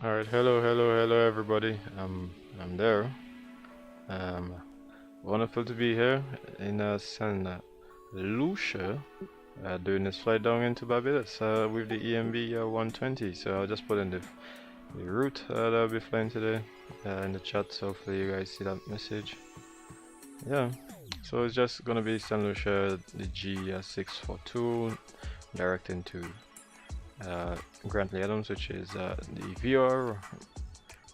Alright, hello everybody. I'm there. Um, Wonderful to be here in San Lucia, doing this flight down into Barbados with the EMB 120. So I'll just put in the route that I'll be flying today in the chat. So hopefully you guys see that message. Yeah. So it's just gonna be San Lucia, the G642, direct into Addons, which is the VR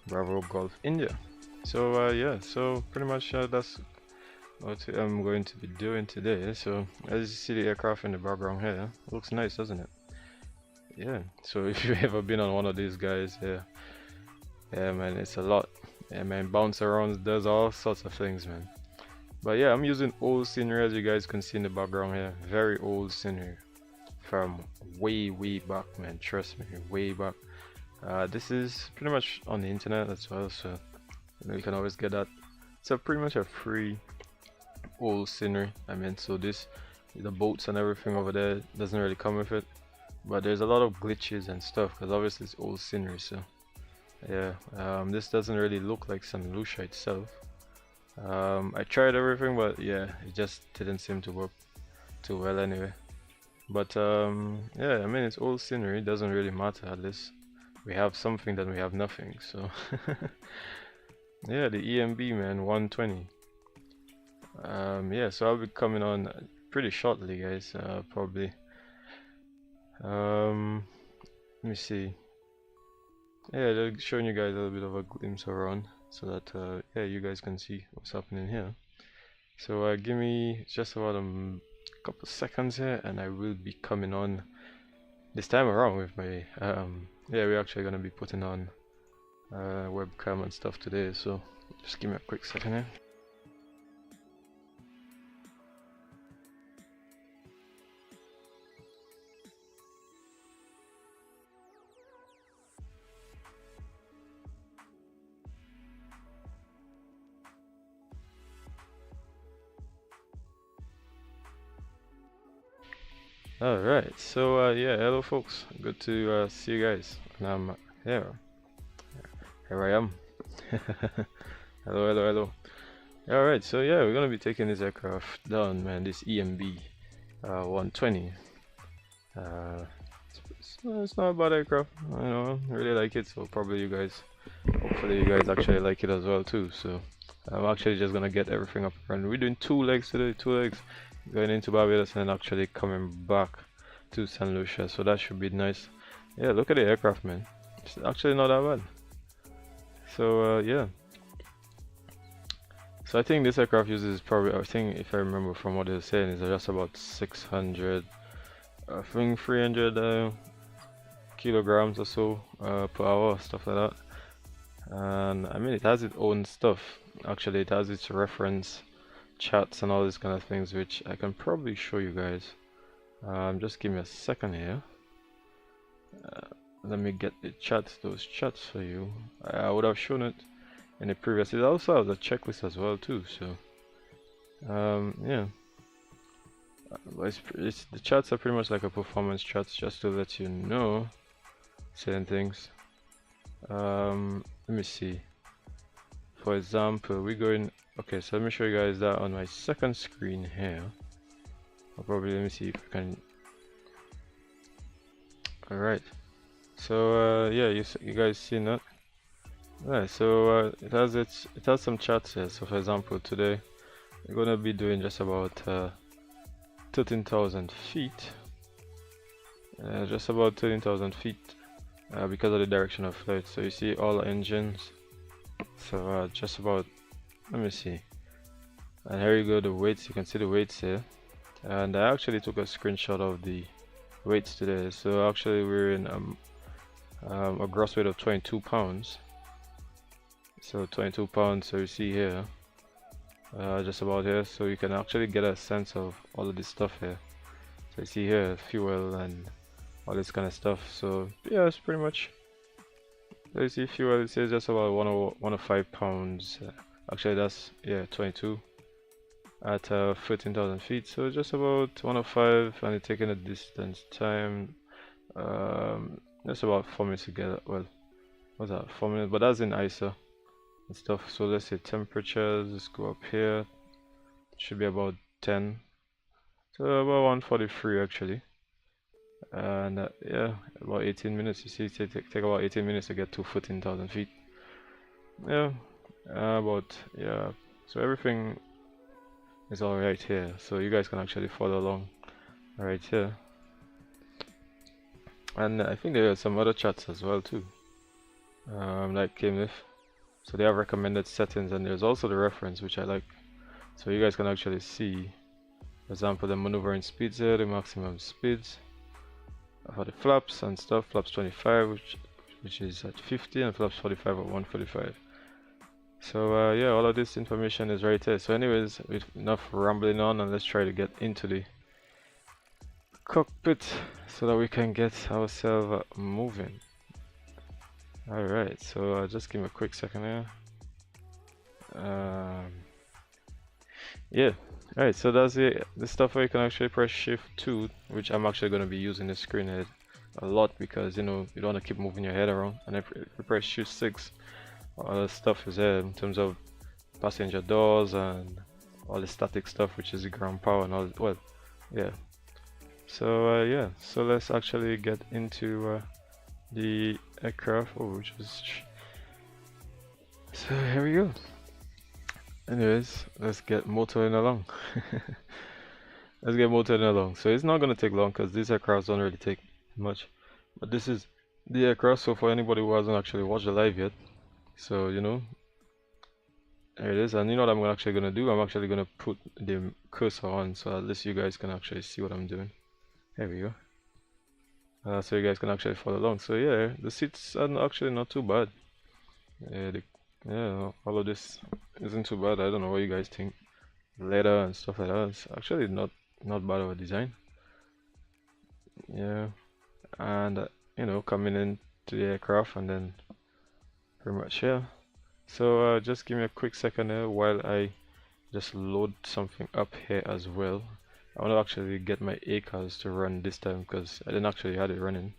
Bravo Golf India. So yeah, so pretty much that's what I'm going to be doing today. So as you see the aircraft in the background here, looks nice, doesn't it? Yeah, so if you've ever been on one of these guys, yeah man, it's a lot. Yeah man, bounce around, does all sorts of things, man. But yeah, I'm using old scenery, as you guys can see in the background here. Very old scenery from way back, man, trust me, way back. This is pretty much on the internet as well, so you can always get that. It's pretty much a free old scenery. I mean, so the boats and everything over there doesn't really come with it, but there's a lot of glitches and stuff because obviously it's old scenery. So yeah, this doesn't really look like San Lucia itself. I tried everything, but yeah, it just didn't seem to work too well anyway. But yeah, I mean, it's old scenery, it doesn't really matter. At least we have something, then we have nothing. So yeah, the EMB, man, 120. Yeah, so I'll be coming on pretty shortly, guys. Probably let me see. Yeah, they're showing you guys a little bit of a glimpse around so that yeah, you guys can see what's happening here. So give me just about a couple seconds here and I will be coming on this time around with my yeah, we're actually gonna be putting on webcam and stuff today, so just give me a quick second here. Alright, so yeah, hello folks, good to see you guys, and I'm here I am. Hello. Alright, so yeah, we're gonna be taking this aircraft down, man, this EMB 120. It's not a bad aircraft, I really like it, so probably hopefully you guys actually like it as well too. So I'm actually just gonna get everything up and we're doing 2 legs today, 2 legs. Going into Barbados and actually coming back to San Lucia, so that should be nice. Yeah, look at the aircraft, man. It's actually not that bad. So yeah, so I think this aircraft uses probably, I think if I remember from what they're saying, is just about 600, I think 300 kilograms or so per hour, stuff like that. And I mean, it has its own stuff. Actually, it has its reference chats and all these kind of things, which I can probably show you guys. Just give me a second here. Let me get those chats for you. I would have shown it in the previous. It also has a checklist as well too. So yeah, the chats are pretty much like a performance chats, just to let you know certain things. Let me see. For example, we're going. Okay, so let me show you guys that on my second screen here. Let me see if I can. Alright, so yeah, you guys seen that? Right, so it has some chats here. So for example, today we're gonna be doing just about 13,000 feet. Just about 13,000 feet because of the direction of flight. So you see all the engines. So just about, let me see, and here you go, the weights. You can see the weights here, and I actually took a screenshot of the weights today. So actually we're in a gross weight of 22 pounds. So 22 pounds, so you see here, just about here, so you can actually get a sense of all of this stuff here. So you see here, fuel and all this kind of stuff. So yeah, it's pretty much, so you see fuel, it says just about 105 pounds. Actually that's, yeah, 22 at 13,000 feet, so just about 105, and it's taking a distance time, that's about 4 minutes to get, well, what's that, 4 minutes, but that's in ISO and stuff. So let's say temperatures, let's go up here, should be about 10, so about 143 actually. And yeah, about 18 minutes. You see, take about 18 minutes to get to 14,000 feet. Yeah, yeah. So everything is all right here. So you guys can actually follow along right here. And I think there are some other charts as well too, like came with. So they have recommended settings, and there's also the reference, which I like. So you guys can actually see, for example, the maneuvering speeds here, the maximum speeds for the flaps and stuff. Flaps 25, which is at 50, and flaps 45 at 145. So yeah, all of this information is right there. So anyways, with enough rambling on, and let's try to get into the cockpit so that we can get ourselves moving. Alright, so just give me a quick second here. Yeah, alright, so that's the stuff where you can actually press shift 2, which I'm actually going to be using the screen head a lot, because you know you don't want to keep moving your head around. And if you press shift 6, all the stuff is there in terms of passenger doors and all the static stuff, which is the ground power and all. Well, yeah. So yeah, so let's actually get into the aircraft. So here we go. Anyways, let's get motoring along. Let's get motoring along. So it's not gonna take long, because these aircrafts don't really take much. But this is the aircraft. So for anybody who hasn't actually watched the live yet, so you know, there it is. And you know what I'm actually gonna do? I'm actually gonna put the cursor on, so at least you guys can actually see what I'm doing. There we go. So you guys can actually follow along. So yeah, the seats are actually not too bad. Yeah, all of this isn't too bad. I don't know what you guys think. Leather and stuff like that. It's actually not bad of a design. Yeah, and you know, coming into the aircraft, and then pretty much yeah. So just give me a quick second here while I just load something up here as well. I want to actually get my ACAS to run this time, because I didn't actually have it running.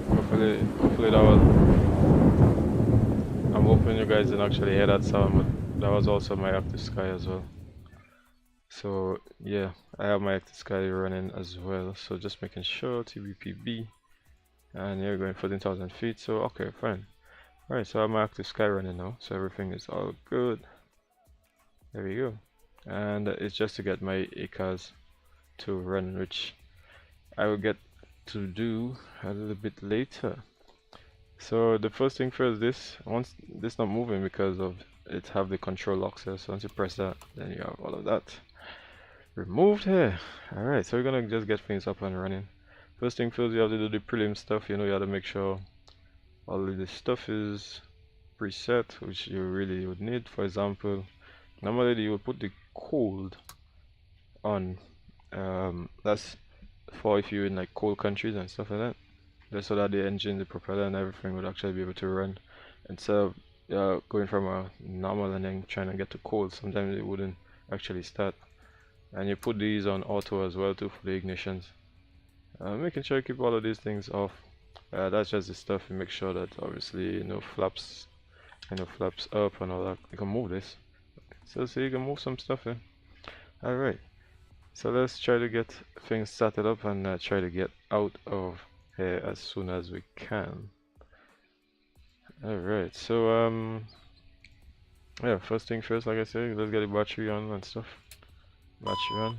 Hopefully that was. I'm hoping you guys didn't actually hear that sound, but that was also my ACTIVESKY as well. So yeah, I have my ACTIVESKY running as well. So just making sure TBPB, and you're going 14,000 feet. So okay, fine. Alright, so I have my ACTIVESKY running now, so everything is all good. There we go. And it's just to get my ACAS to run, which I will get to do a little bit later. So the first thing first, once this not moving because of it have the control locks here, so once you press that, then you have all of that removed here. Alright, so we're gonna just get things up and running. First thing first, you have to do the prelim stuff. You know, you have to make sure all of this stuff is preset, which you really would need. For example, normally you would put the cold on. That's for if you're in like cold countries and stuff like that, just so that the engine, the propeller and everything would actually be able to run, instead of going from a normal and then trying to get to cold. Sometimes it wouldn't actually start. And you put these on auto as well too for the ignitions, making sure you keep all of these things off. That's just the stuff. You make sure that obviously no flaps up and all that. You can move this, so you can move some stuff in. Alright, so let's try to get things started up and try to get out of here as soon as we can. Alright, so yeah, first thing first, like I said, let's get the battery on and stuff. Battery on.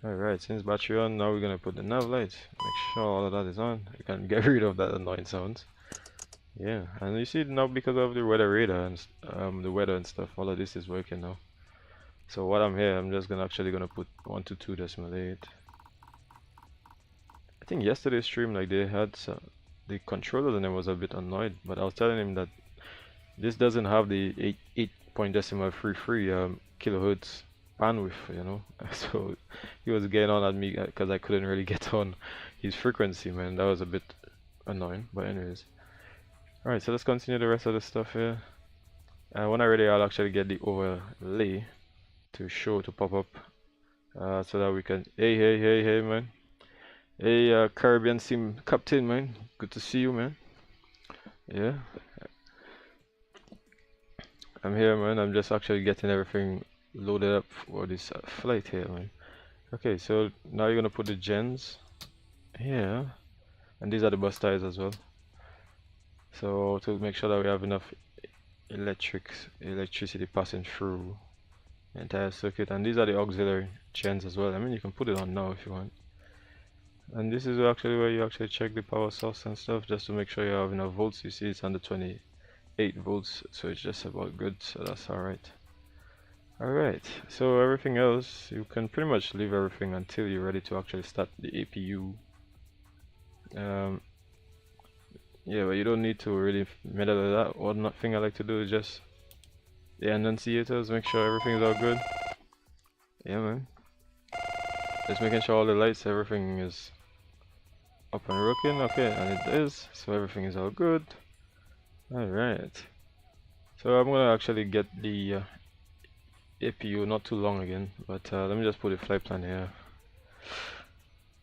Alright, since battery on, now we're gonna put the nav lights. Make sure all of that is on. You can get rid of that annoying sounds. Yeah, and you see now, because of the weather radar and the weather and stuff, all of this is working now. So while I'm here, I'm just actually gonna put 122.8. I think yesterday's stream, like they had the controller, and I was a bit annoyed, but I was telling him that this doesn't have the 8.33 kilohertz bandwidth, you know. So he was getting on at me because I couldn't really get on his frequency, man. That was a bit annoying, but anyways. Alright, so let's continue the rest of the stuff here. When I'm ready, I'll actually get the overlay to pop up, so that we can. Hey man, Hey, Caribbean Sim Captain, man. Good to see you, man. Yeah, I'm here, man. I'm just actually getting everything loaded up for this flight here, man. Okay, so now you're gonna put the gens here, and these are the bus ties as well. So to make sure that we have enough electricity passing through the entire circuit, and these are the auxiliary gens as well. I mean, you can put it on now if you want. And this is actually where you actually check the power source and stuff, just to make sure you have enough volts. You see, it's under 28 volts, so it's just about good. So that's all right. Alright, so everything else, you can pretty much leave everything until you're ready to actually start the APU. Yeah, but you don't need to really meddle with that. One thing I like to do is just the annunciators, make sure everything's all good. Yeah, man. Just making sure all the lights, everything is up and working. Okay, and it is, so everything is all good. Alright. So I'm gonna actually get the APU not too long again, but let me just put the flight plan here.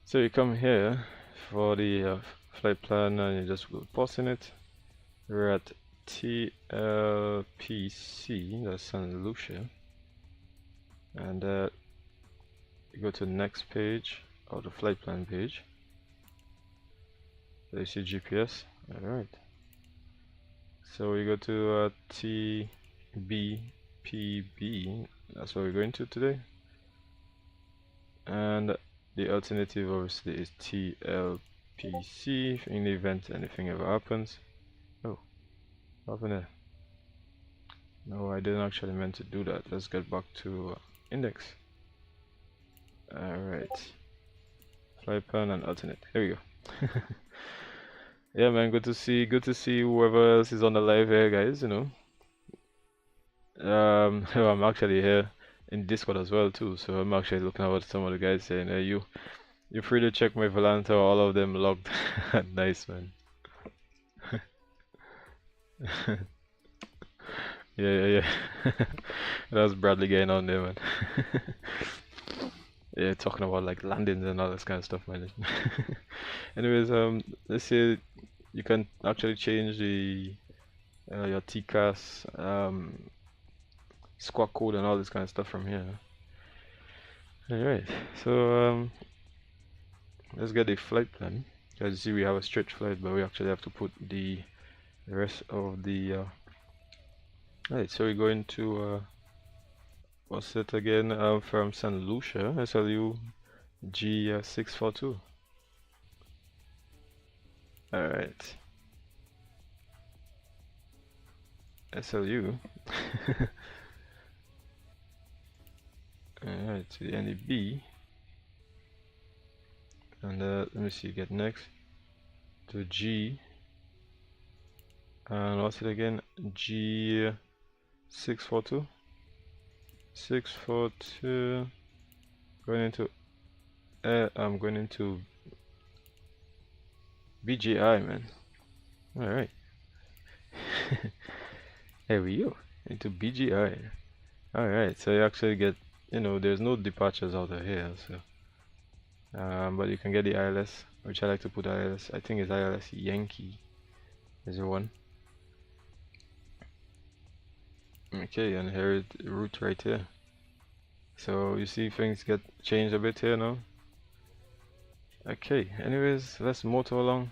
So you come here for the flight plan and you just go posting it. We're at TLPC, that's San Lucia, and you go to the next page or the flight plan page. So you see GPS. Alright, so we go to TBPB, that's what we're going to today, and the alternative obviously is TLPC in the event anything ever happens. Oh, what happened there? No, I didn't actually meant to do that. Let's get back to index. Alright, flight plan and alternate. Here we go. Yeah, man, good to see whoever else is on the live here, guys. You know, I'm actually here in Discord as well too, so I'm actually looking at what some of the guys saying. You're free to check my Volanta, all of them logged. Nice, man. Yeah. That's Bradley getting on there, man. Yeah, talking about like landings and all this kind of stuff, man. Anyways, let's say you can actually change the your TCAS squawk code and all this kind of stuff from here. Alright, so let's get the flight plan. As you see, we have a straight flight, but we actually have to put the rest of the right, so we're going to what's it again, from San Lucia, SLU G642. Alright, SLU. Alright, to the NEB, and let me see, get next to G, and what's it again, G642, 642, going into I'm going into BGI, man. Alright. There we go, into BGI. Alright, so you actually get, you know, there's no departures out of here, so but you can get the ILS, which I like to put ILS. I think it's ILS Yankee is the one. Okay, and here is the route right here. So you see things get changed a bit here now. Okay, anyways, let's motor along.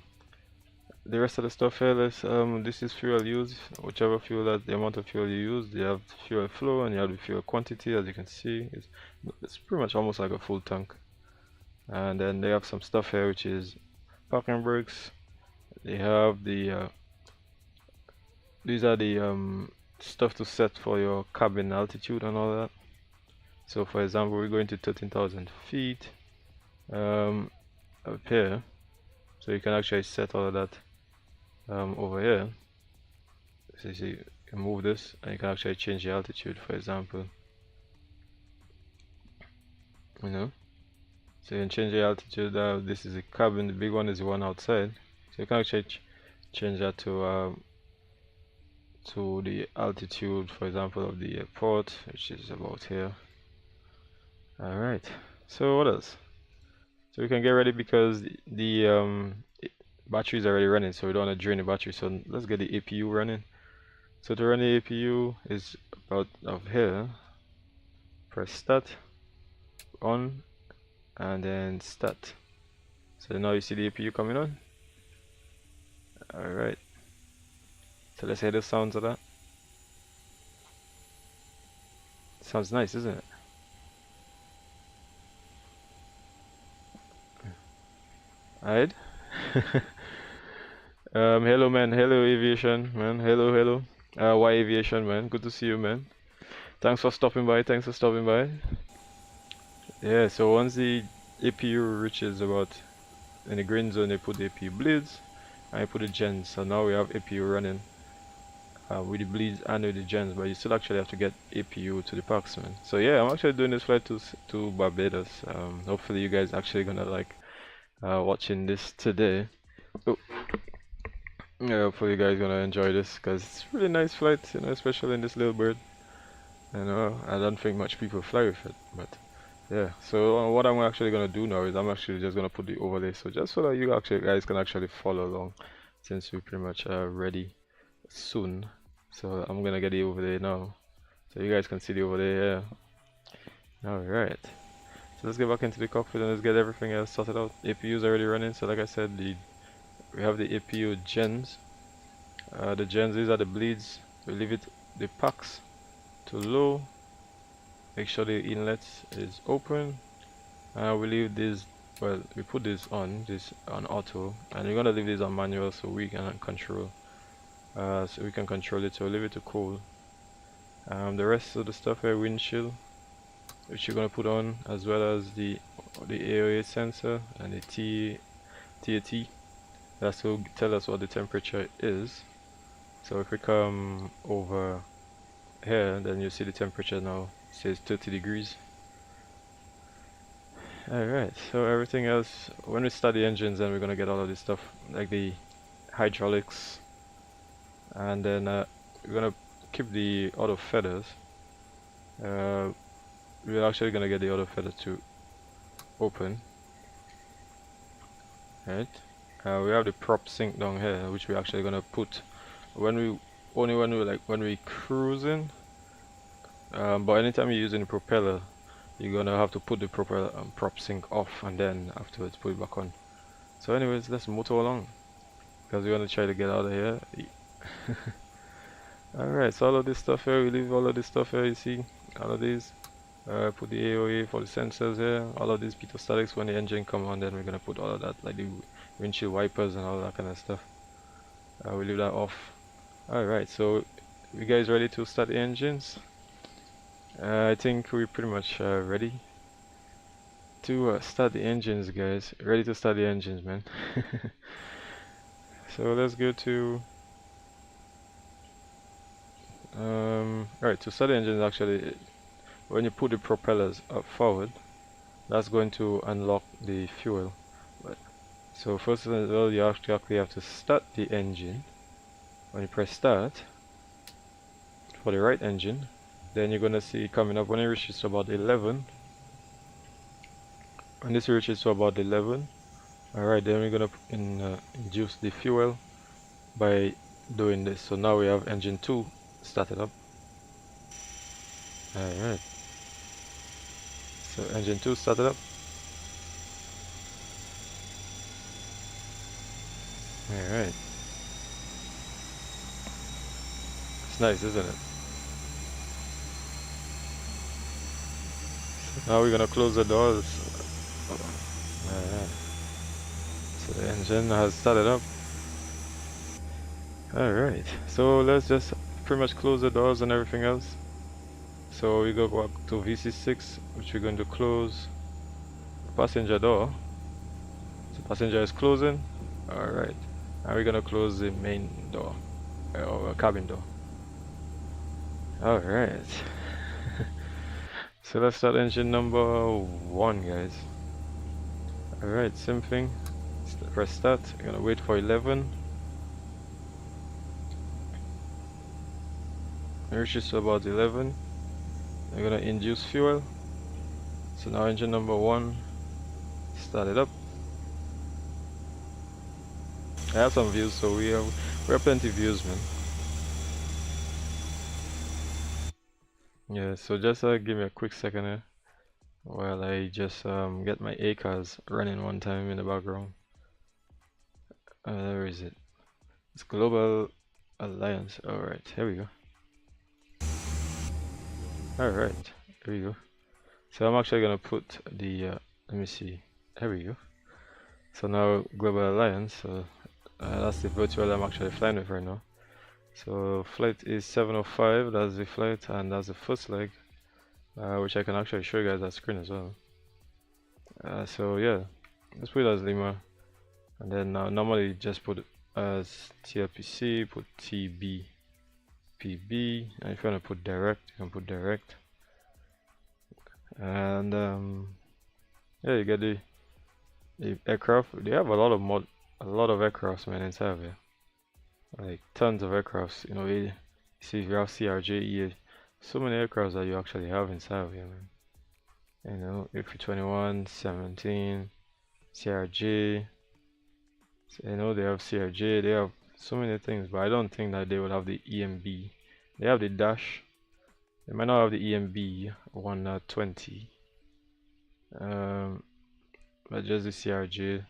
The rest of the stuff here, let's this is fuel use. Whichever fuel, that the amount of fuel you use, you have fuel flow and you have the fuel quantity. As you can see, it's pretty much almost like a full tank. And then they have some stuff here which is parking brakes. They have the these are the stuff to set for your cabin altitude and all that. So for example, we're going to 13,000 feet up here, so you can actually set all of that over here. So you see, you can move this and you can actually change the altitude, for example, you know. So you can change the altitude. This is the cabin, the big one is the one outside, so you can actually change that to the altitude, for example, of the airport, which is about here. Alright, so what else? So we can get ready because the battery is already running, so we don't want to drain the battery. So let's get the APU running. So to run the APU is about up here. Press start, on, and then start. So now you see the APU coming on. Alright. So let's hear the sounds of that. Sounds nice, isn't it? Alright. Hello man, hello Aviation man, hello. Y Aviation man, good to see you man. Thanks for stopping by, thanks for stopping by. Yeah, so once the APU reaches about in the green zone, they put the APU bleeds and I put the gens. So now we have APU running with the bleeds and with the gens, but you still actually have to get APU to the packs, man. So yeah, I'm actually doing this flight to Barbados. Hopefully you guys actually gonna like watching this today. Oh. Yeah, hopefully you guys gonna enjoy this because it's a really nice flight, you know, especially in this little bird. You know, I don't think much people fly with it, but yeah. So what I'm actually gonna do now is I'm actually just gonna put the overlay, so just so that you actually guys can actually follow along, since we're pretty much ready soon. So I'm gonna get the overlay now, so you guys can see the overlay here. All right. So let's get back into the cockpit and let's get everything else sorted out. APU is already running, so like I said, we have the APU gens. The gens, these are the bleeds. We leave it the packs to low. Make sure the inlet is open. We leave this, well, we put this on auto, and we're gonna leave this on manual so we can control. It. So leave it to cool. The rest of the stuff here, windshield, which you're gonna put on, as well as the AOA sensor and the TAT. That's to tell us what the temperature is. So if we come over here, then you see the temperature now says 30 degrees. Alright, so everything else, when we start the engines, then we're gonna get all of this stuff, like the hydraulics, and then we're gonna keep the auto feathers. We're actually gonna get the auto feather to open. Right. We have the prop sync down here, which we're actually gonna put when we cruising. But anytime you're using the propeller, you're gonna have to put the propeller prop sync off and then afterwards put it back on. So anyways, let's motor along because we're gonna try to get out of here. Alright, so all of this stuff here, we leave all of this stuff here, you see, all of these. Put the AOA for the sensors here, all of these pitostatics. When the engine come on, then we're gonna put all of that, like the windshield wipers and all that kind of stuff. We leave that off. Alright, so you guys ready to start the engines? I think we're pretty much ready to start the engines, guys. Ready to start the engines, man. So let's go to alright, to start the engines, actually when you put the propellers up forward, that's going to unlock the fuel. So first of all, you actually have to start the engine. When you press start for the right engine, then you're gonna see coming up when it reaches to about 11. When this reaches to about 11, alright, then we're gonna induce the fuel by doing this. So now we have engine 2 started up. Alright, so engine 2 started up. Alright, it's nice, isn't it? So now we're gonna close the doors. Alright, so the engine has started up. Alright, so let's just pretty much close the doors and everything else. So we go back to VC6, which we're going to close the passenger door. So passenger is closing. Alright, and we're gonna close the main door, or cabin door. Alright. So let's start engine number 1, guys. Alright, same thing. Press start. We're gonna wait for 11. It reaches to about 11. We're gonna induce fuel. So now engine number 1 start it up. I have some views, so we have plenty of views, man. Yeah, so just give me a quick second here while I just get my ACAS running one time in the background. Where is it? It's Global Alliance. Alright, here we go. Alright, here we go. So I'm actually gonna put the let me see. Here we go. So now Global Alliance, so that's the virtual I'm actually flying with right now. So flight is 705, that's the flight, and that's the first leg, which I can actually show you guys that screen as well. So yeah, let's put it as Lima, and then normally just put it as TLPC, put TBPB, and if you want to put direct, you can put direct. And yeah, you get the aircraft. They have a lot of aircrafts, man, inside of here. Like tons of aircrafts, you know. You see, if you have CRJ, so many aircrafts that you actually have inside of here, man. You know, A321, 17, CRJ. So, you know, they have CRJ. They have so many things, but I don't think that they would have the EMB. They have the dash. They might not have the EMB 120. But just the CRJ.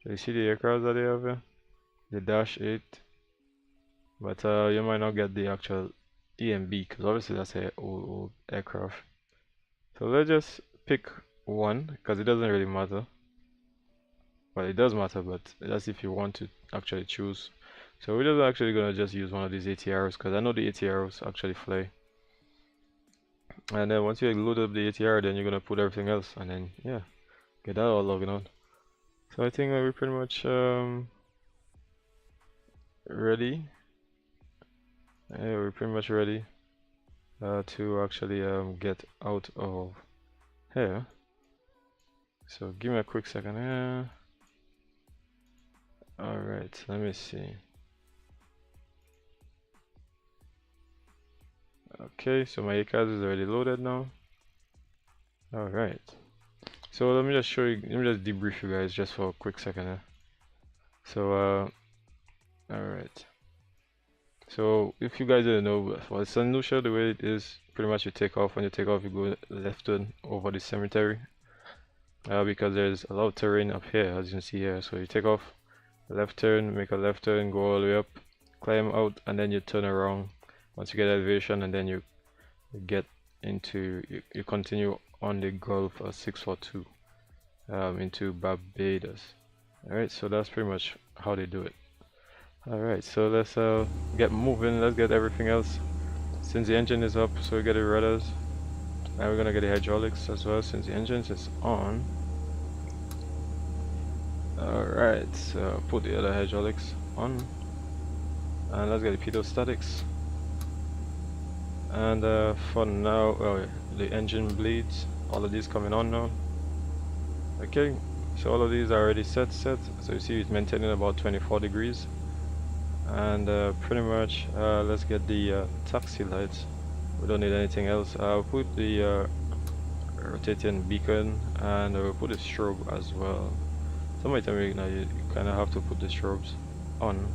So you see the aircraft that they have here? The Dash 8, but you might not get the actual EMB because obviously that's a old aircraft. So let's just pick one because it doesn't really matter. Well, it does matter, but that's if you want to actually choose. So we're just actually gonna just use one of these ATRs because I know the ATRs actually fly. And then once you load up the ATR, then you're gonna put everything else, and then yeah, get that all logging on. So I think we're pretty much ready. Yeah, we're pretty much ready to actually get out of here. So give me a quick second here. Alright, let me see. Okay, so my ACAS is already loaded now. Alright. So let me just show you, let me just debrief you guys just for a quick second here. So alright. So if you guys didn't know, for St. Lucia, the way it is, pretty much you take off. When you take off, you go left turn over the cemetery, because there's a lot of terrain up here, as you can see here. So you take off, left turn, make a left turn, go all the way up, climb out, and then you turn around once you get elevation, and then you get into, you continue on the Gulf 642 into Barbados. Alright, so that's pretty much how they do it. Alright, so let's get moving, let's get everything else. Since the engine is up, so we get the rudders. Now we're gonna get the hydraulics as well since the engine is on. Alright, so put the other hydraulics on. And let's get the pitot statics. And for now, the engine bleeds, all of these coming on now. Okay, so all of these are already set. So you see it's maintaining about 24 degrees. And pretty much let's get the taxi lights. We don't need anything else. I'll put the rotating beacon, and we'll put a strobe as well. Somebody tell me now you kind of have to put the strobes on.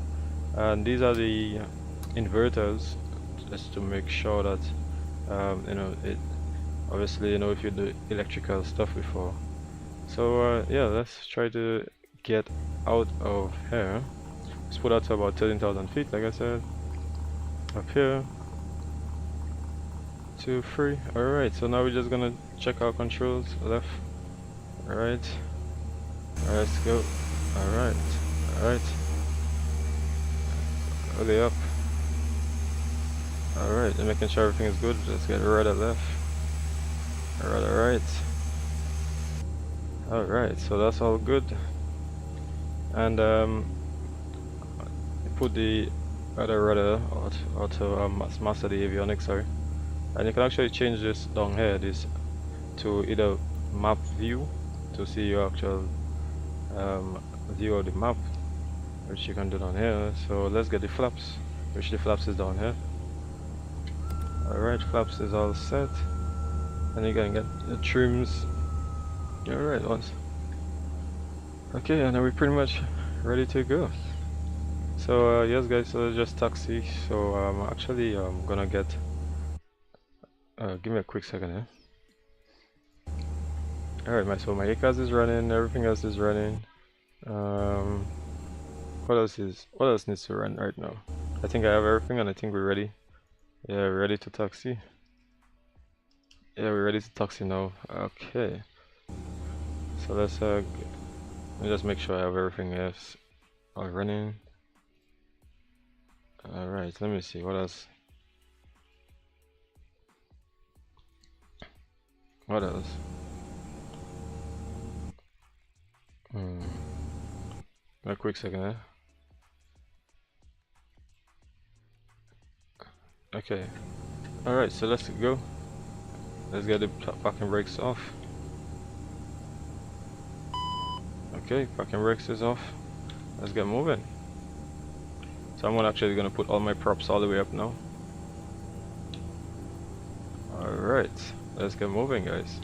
And these are the inverters, just to make sure that you know, it obviously, you know, if you do electrical stuff before. So yeah, let's try to get out of here. Let's put out to about 13,000 feet, like I said. Up here. 2, 3. Alright, so now we're just gonna check our controls. Left. Alright. Alright, let's go. Alright. Alright. Really up. Alright, and making sure everything is good. Let's get right at left. Right, alright. Alright, so that's all good. And put the other rudder auto master the avionics, sorry. And you can actually change this down here, this to either map view to see your actual view of the map, which you can do down here. So let's get the flaps, which the flaps is down here. Alright, flaps is all set, and you can get the trims. Alright, once Okay, and we're pretty much ready to go. So yes guys, so just taxi. So actually I'm gonna get give me a quick second here. Alright, so my ACAS is running, everything else is running. What else needs to run right now? I think I have everything and I think we're ready. Yeah, we're ready to taxi. Yeah, we're ready to taxi now. Okay. So let's let me just make sure I have everything else all running. Alright, let me see what else. What else? A quick second, eh? Okay. Alright, so let's go. Let's get the parking brakes off. Okay, parking brakes is off. Let's get moving. So I'm actually gonna put all my props all the way up now. Alright, let's get moving guys.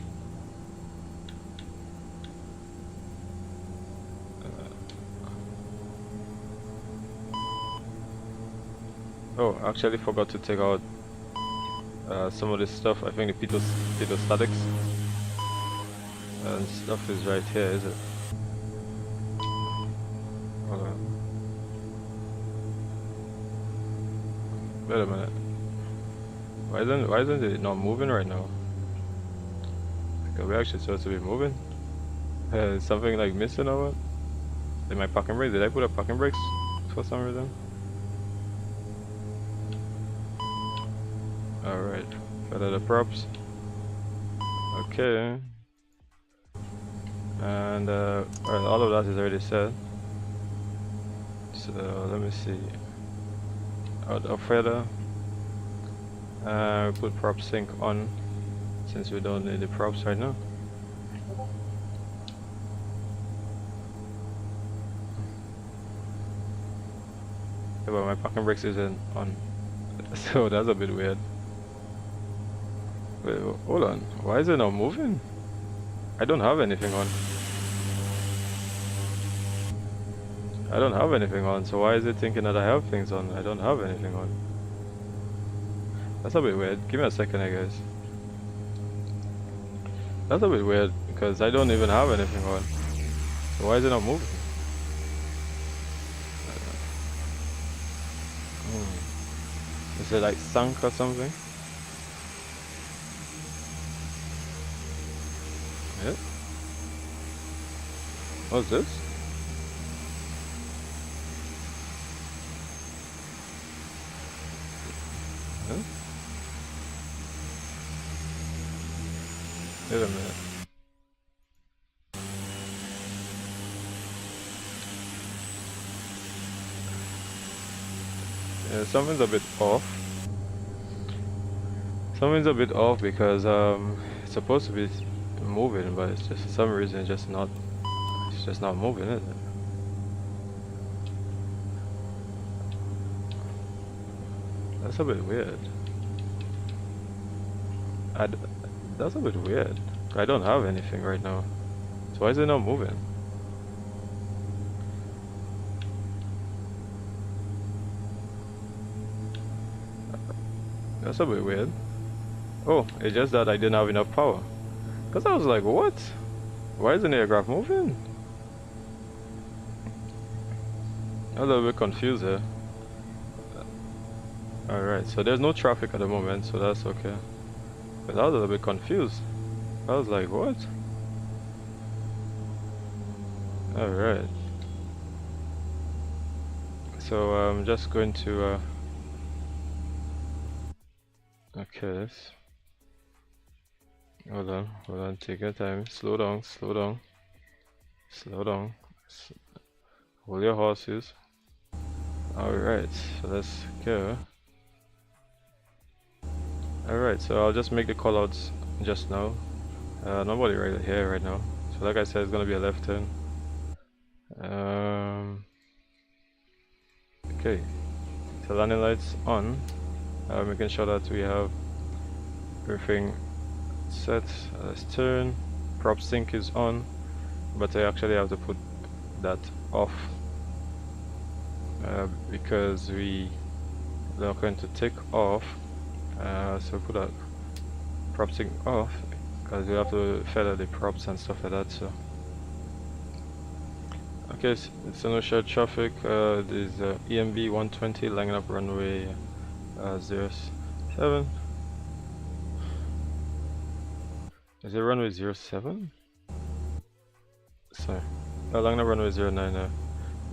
Oh, actually forgot to take out some of this stuff. I think the pitot statics and stuff is right here, is it? Hold on. Wait a minute. Why isn't it not moving right now? Because we're actually supposed to be moving. Is something like missing or what? In my parking brakes? Did I put up parking brakes for some reason? Alright, feather the props. Okay. And alright, all of that is already set. So let me see. Out of feather. Put prop sync on since we don't need the props right now. Yeah, but my parking brakes isn't on. So that's a bit weird. Wait, hold on. Why is it not moving? I don't have anything on. I don't have anything on, so why is it thinking that I have things on? I don't have anything on. That's a bit weird. Give me a second, I guess. That's a bit weird because I don't even have anything on. So why is it not moving? Is it like sunk or something? Yeah. What's this? Huh? Wait a minute. Yeah, something's a bit off. Something's a bit off because it's supposed to be moving, but it's just for some reason it's just not moving, is it? That's a bit weird. That's a bit weird. I don't have anything right now. So why is it not moving? That's a bit weird. Oh, it's just that I didn't have enough power. Because I was like, what? Why isn't the aircraft moving? I'm a little bit confused here. Alright, so there's no traffic at the moment, so that's okay. But I was a little bit confused. I was like, what? Alright. So I'm just going to okay, hold on, take your time, slow down, hold your horses. Alright, so let's go. Alright, so I'll just make the callouts just now. Nobody right here right now. So like I said, it's gonna be a left turn. Okay, so landing lights on. Making sure that we have everything set. Let's turn. Prop sync is on, but I actually have to put that off because we are going to take off. So put that prop thing off because we have to feather the props and stuff like that. So okay, it's no shared traffic. There's EMB120 lining up runway 07. Is it runway 07? Sorry. Lining up runway 09.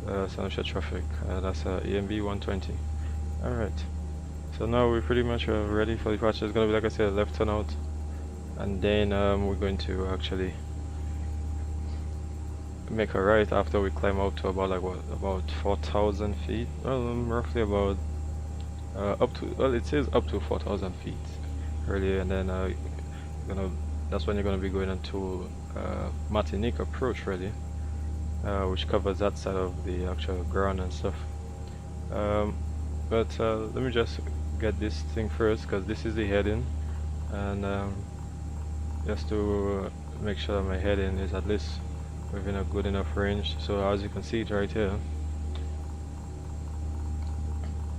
No shared traffic. That's EMB120. Alright. So now we're pretty much ready for departure. It's gonna be, like I said, a left turn out, and then we're going to actually make a right after we climb up to about, like, what, about 4,000 feet. Well, roughly about up to, well, it says up to 4,000 feet really, and then that's when you're gonna be going into Martinique approach really, which covers that side of the actual ground and stuff. But let me just get this thing first, because this is the heading, and just to make sure that my heading is at least within a good enough range. So as you can see it right here.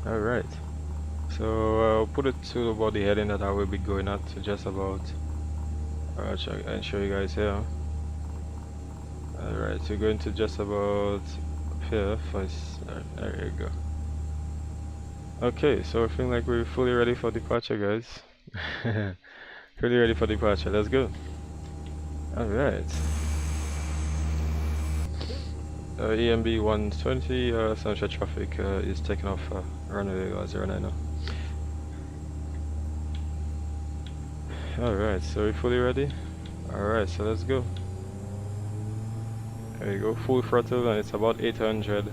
Alright, so I'll put it to about the heading that I will be going at, to just about, and show you guys here. Alright, so going to just about here first. There you go. Okay, so I feel like we're fully ready for departure, guys. Fully ready for departure, let's go. Alright. EMB120, sunshine traffic is taking off runway 09 now. Alright, so we're fully ready. Alright, so let's go. There you go, full throttle, and it's about 800.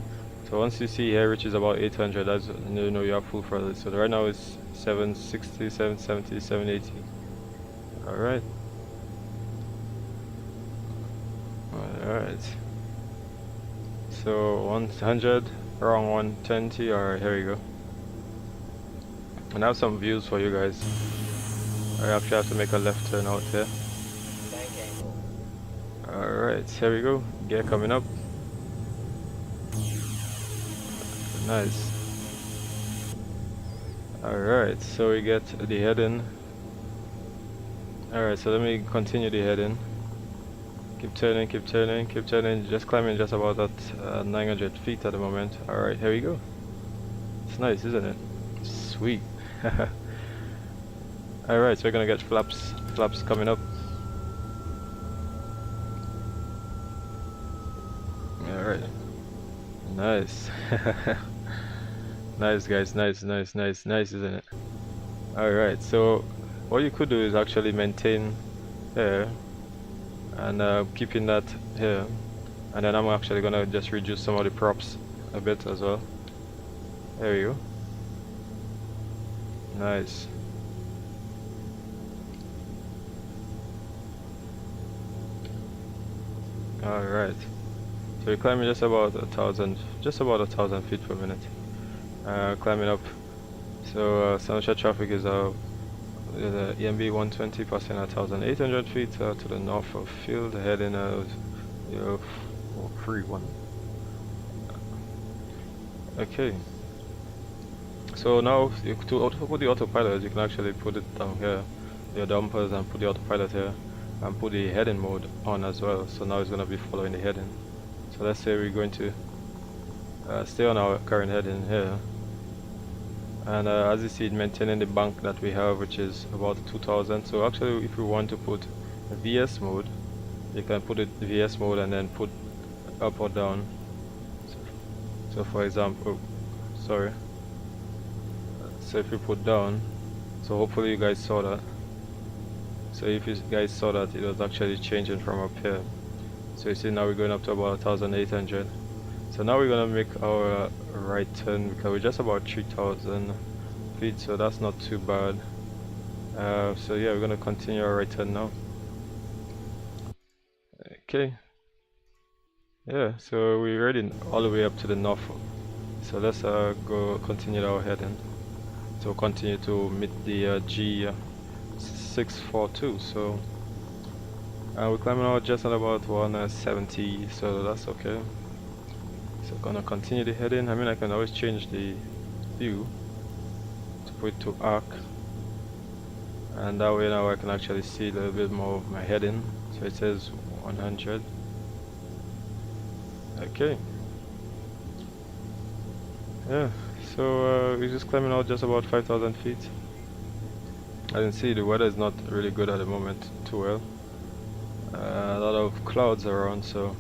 So once you see here, which is about 800, that's, you know you have full throttle. So right now it's 760, 770, 780. Alright. Alright. So 100, around 120, alright, here we go. And I have some views for you guys. I actually have to make a left turn out here. Alright, here we go. Gear coming up. Nice. Alright, so we get the heading. Alright, so let me continue the heading. Keep turning, keep turning, keep turning. Just climbing just about at 900 feet at the moment. Alright, here we go. It's nice, isn't it? Sweet. Alright, so we're gonna get flaps coming up. Alright. Nice. Nice, guys, nice, isn't it? Alright, so what you could do is actually maintain here and keeping that here, and then I'm actually gonna just reduce some of the props a bit as well. There you go. Nice. Alright, so we're climbing just about 1,000 feet per minute. Climbing up. So sunshine traffic is the EMB120 passing at 1,800 feet to the north of field, heading 431. Okay. So now to put the autopilot, you can actually put it down here, your dampers, and put the autopilot here, and put the heading mode on as well. So now it's going to be following the heading. So let's say we're going to stay on our current heading here, and as you see, maintaining the bank that we have, which is about 2,000. So actually, if you want to put VS mode, you can put it VS mode and then put up or down. So for example, sorry, so if you put down, so hopefully you guys saw that. So if you guys saw that, it was actually changing from up here. So you see now we're going up to about 1,800. So now we're gonna make our right turn, because we're just about 3,000 feet, so that's not too bad. So yeah, we're gonna continue our right turn now. Okay. Yeah, so we're already all the way up to the north. So let's go continue our heading. So continue to meet the G642. So we're climbing out just at about 170, so that's okay. So gonna continue the heading. I mean, I can always change the view to put it to arc, and that way now I can actually see a little bit more of my heading. So it says 100. Okay. Yeah, so we're just climbing out just about 5,000 feet. I can see the weather is not really good at the moment too well. A lot of clouds around, so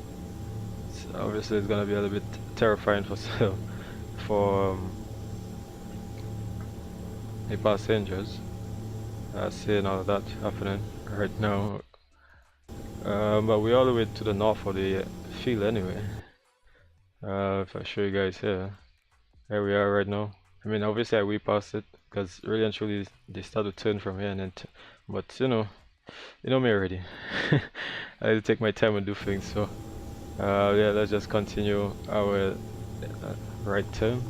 obviously it's gonna be a little bit terrifying for for the passengers. Seeing all of that happening right now. But we're all the way to the north of the field anyway. If I show you guys here. Here we are right now. I mean, obviously I way past it because really and truly they start to turn from here and then, but you know me already. I like to take my time and do things. So yeah, let's just continue our right turn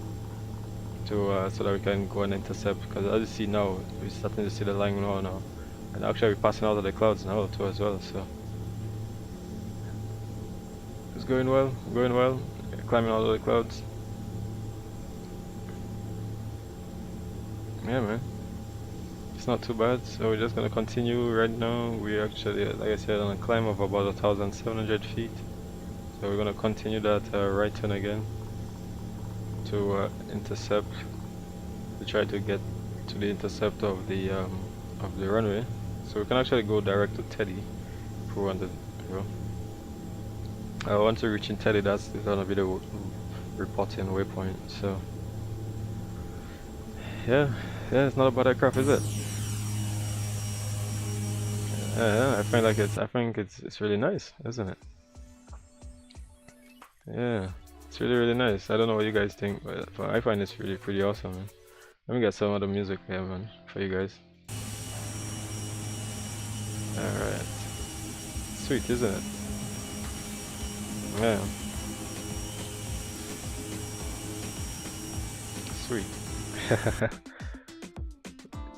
to so that we can go and intercept. Because as you see now, we're starting to see the line now, and actually we're passing out of the clouds now too as well. So it's going well, climbing out of the clouds. Yeah, man, it's not too bad. So we're just gonna continue right now. We're actually, like I said, on a climb of about 1,700 feet. So we're gonna continue that right turn again to intercept, to try to get to the intercept of the runway. So we can actually go direct to Teddy if we wanted to go. Once we reach in Teddy, that's gonna be the reporting waypoint. So yeah, it's not a bad aircraft, is it? Yeah, I think it's really nice, isn't it? Yeah, it's really nice. I don't know what you guys think, but I find it's really pretty awesome, man. Let me get some of the music here, man, for you guys. Alright. Sweet, isn't it? Yeah. Sweet.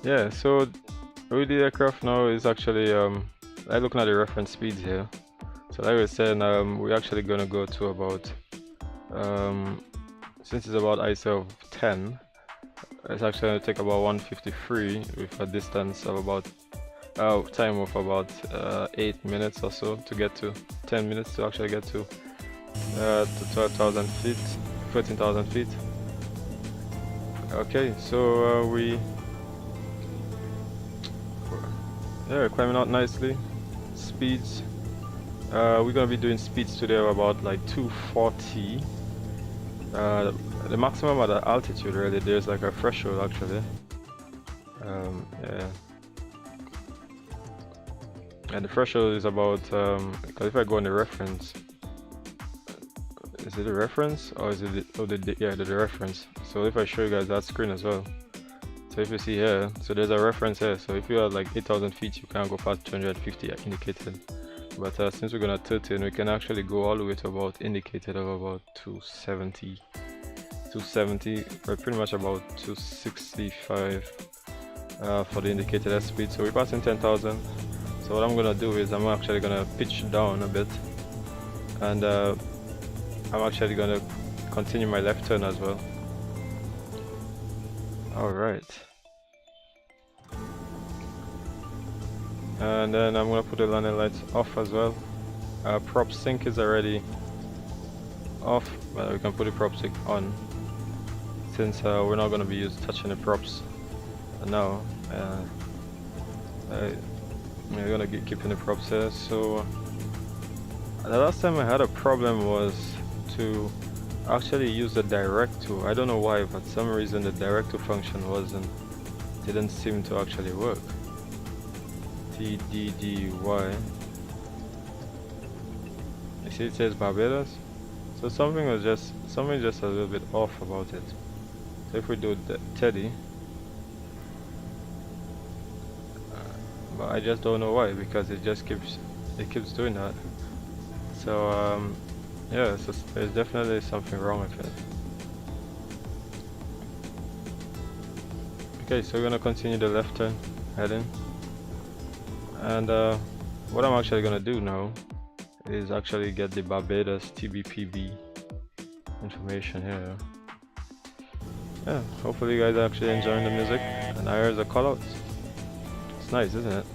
Yeah, so with the aircraft now is actually I'm looking at the reference speeds here. So like I was saying, we're actually gonna go to about since it's about ICAO of 10, it's actually gonna take about 153 with a distance of about time of about 8 minutes or so to get to 10 minutes to actually get to 12,000 feet, 13,000 feet. Okay, so we're climbing out nicely. Speeds, we're gonna be doing speeds today of about like 240. The maximum at the altitude, really, there's like a threshold actually. Yeah. And the threshold is about, because if I go on the reference, is it the reference or is it the reference? So if I show you guys that screen as well, so if you see here, so there's a reference here. So if you are like 8,000 feet, you can't go past 250 indicated. But since we're gonna 13, we can actually go all the way to about indicated of about 270, or pretty much about 265 for the indicated airspeed. Speed. So we're passing 10,000. So what I'm gonna do is I'm actually gonna pitch down a bit, and I'm actually gonna continue my left turn as well. Alright. And then I'm gonna put the landing lights off as well. Prop sync is already off, but we can put the prop sync on since we're not gonna be touching the props now. We're gonna be keeping the props here. So the last time I had a problem was to actually use the direct to. I don't know why, but for some reason the direct to function didn't seem to actually work. TDDY. You see it says Barbados, so something just a little bit off about it. So if we do the Teddy, but I just don't know why, because it keeps doing that. So yeah, so there's definitely something wrong with it. Okay, so we're gonna continue the left turn heading, and what I'm actually gonna do now is actually get the Barbados TBPB information here. Yeah, hopefully you guys are actually enjoying the music, and I heard the callouts. It's nice, isn't it?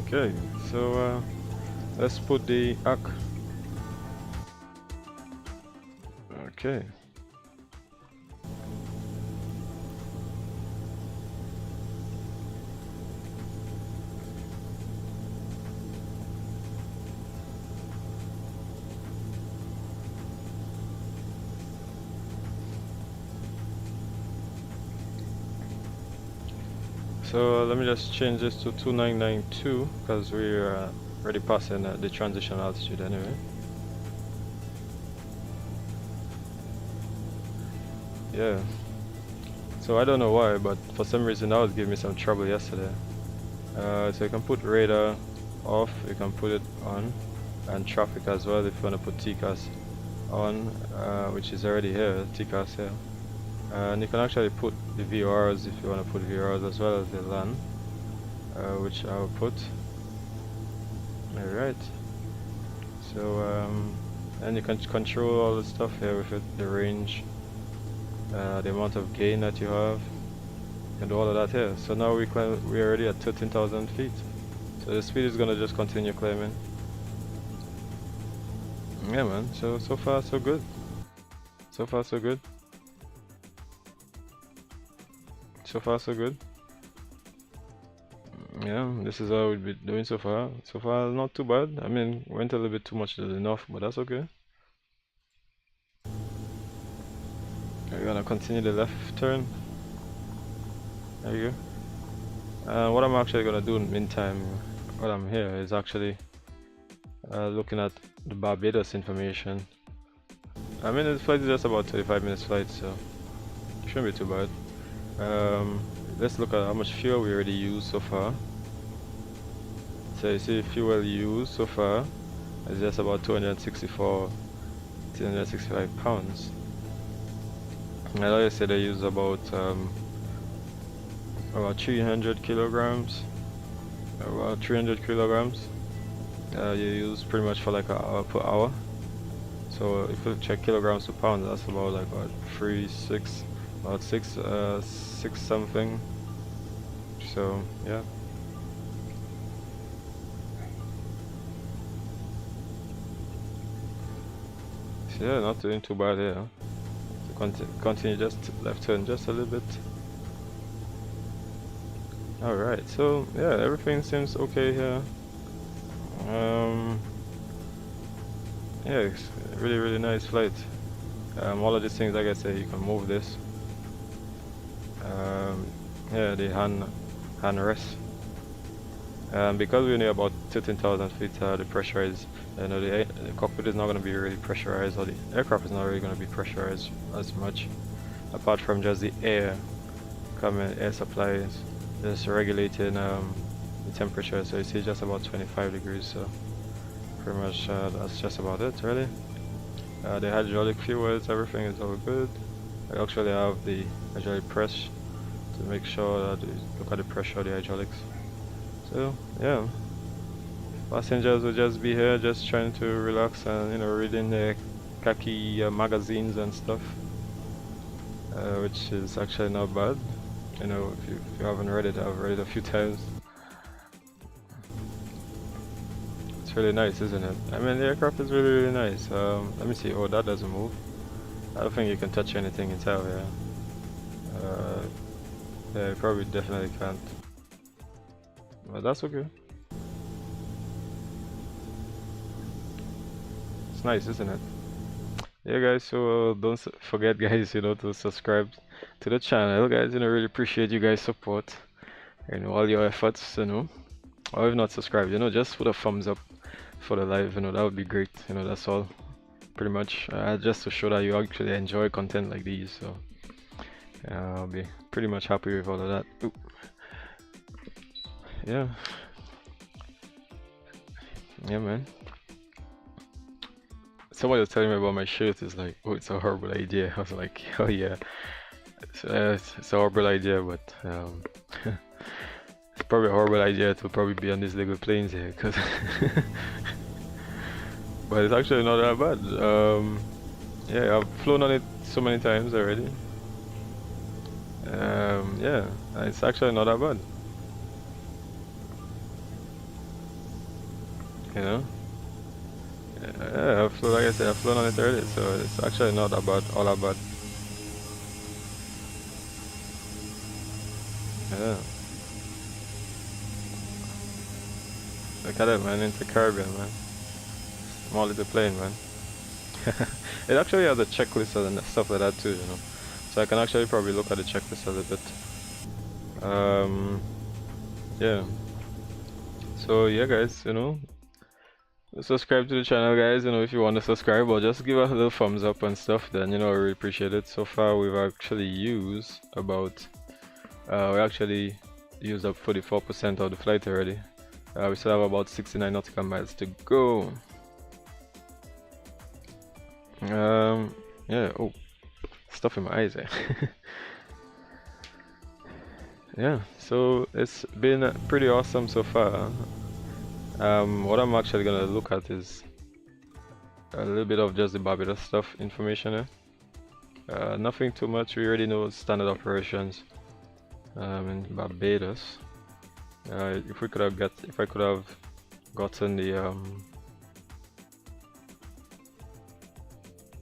Okay, so let's put the arc. Okay. So let me just change this to 2992 because we're already passing the transition altitude anyway. Yeah. So I don't know why, but for some reason that was giving me some trouble yesterday. So you can put radar off, you can put it on, and traffic as well if you want to put TCAS on, which is already here, TCAS here. And you can actually put the VRs if you want to put VRs as well as the LAN, which I will put. Alright. So and you can control all the stuff here with it, the range, the amount of gain that you have. You can do all of that here. So now we're already at 13,000 feet. So the speed is gonna just continue climbing. Yeah, man. So far so good. So far so good. So far so good. Yeah, this is how we've been doing so far. So far not too bad. I mean, went a little bit too much to the north, but that's okay. We're gonna continue the left turn. There you go. What I'm actually gonna do in the meantime, while I'm here, is actually looking at the Barbados information. I mean, this flight is just about 25 minutes flight, so it shouldn't be too bad. Let's look at how much fuel we already used so far. So you see fuel used so far is just about 265 pounds. And like I said, I use about 300 kilograms. About 300 kilograms. You use pretty much for like an hour per hour. So if you check kilograms to pounds, that's about like what, 6 something. So yeah. So yeah, not doing too bad here. So continue just left turn just a little bit. Alright, so yeah, everything seems okay here. Yeah, it's really nice flight. All of these things, like I say, you can move this. Yeah, the hand rest. Because we're near about 13,000 feet, the pressure is, you know, the cockpit is not going to be really pressurized, or the aircraft is not really going to be pressurized as much, apart from just the air coming, air supplies, just regulating the temperature. So you see just about 25 degrees, so pretty much that's just about it really. The hydraulic fuels, everything is all good. I actually have the hydraulic press to make sure that you look at the pressure of the hydraulics. So yeah, passengers will just be here just trying to relax and, you know, reading the khaki magazines and stuff, which is actually not bad. You know, if you haven't read it, I've read it a few times. It's really nice, isn't it? I mean, the aircraft is really nice. Let me see. Oh, that doesn't move. I don't think you can touch anything inside here. Yeah, you probably definitely can't. But that's okay. It's nice, isn't it? Yeah, guys. So don't forget, guys, you know, to subscribe to the channel, guys. You know, really appreciate you guys' support and all your efforts. You know, or if not subscribed, you know, just put a thumbs up for the live. You know, that would be great. You know, that's all. Pretty much, just to show that you actually enjoy content like these. So I'll be pretty much happy with all of that. Ooh. Yeah. Yeah, man. somebody was telling me about my shirt. It's like, oh, it's a horrible idea. I was like, oh yeah, it's a horrible idea, but it's probably a horrible idea to probably be on these little planes here, cause but it's actually not that bad. Yeah, I've flown on it so many times already. Yeah, it's actually not that bad. You know? Yeah, I've flown, like I said, I've flown on it already, so it's actually not that bad, all that bad. Yeah. Look at it, man, InterCaribbean, man. Small little plane, man. It actually has a checklist and stuff like that too, you know. So I can actually probably look at the checklist a little bit. Yeah. So yeah, guys, you know, subscribe to the channel, guys. You know, if you want to subscribe, or just give a little thumbs up and stuff, then you know, I really appreciate it. So far, we've actually used about we actually used up 44% of the flight already. We still have about 69 nautical miles to go. Yeah. Oh, stuff in my eyes, eh? Yeah. So it's been pretty awesome so far. What I'm actually gonna look at is a little bit of just the Barbados stuff information. Nothing too much. We already know standard operations in Barbados. If I could have gotten the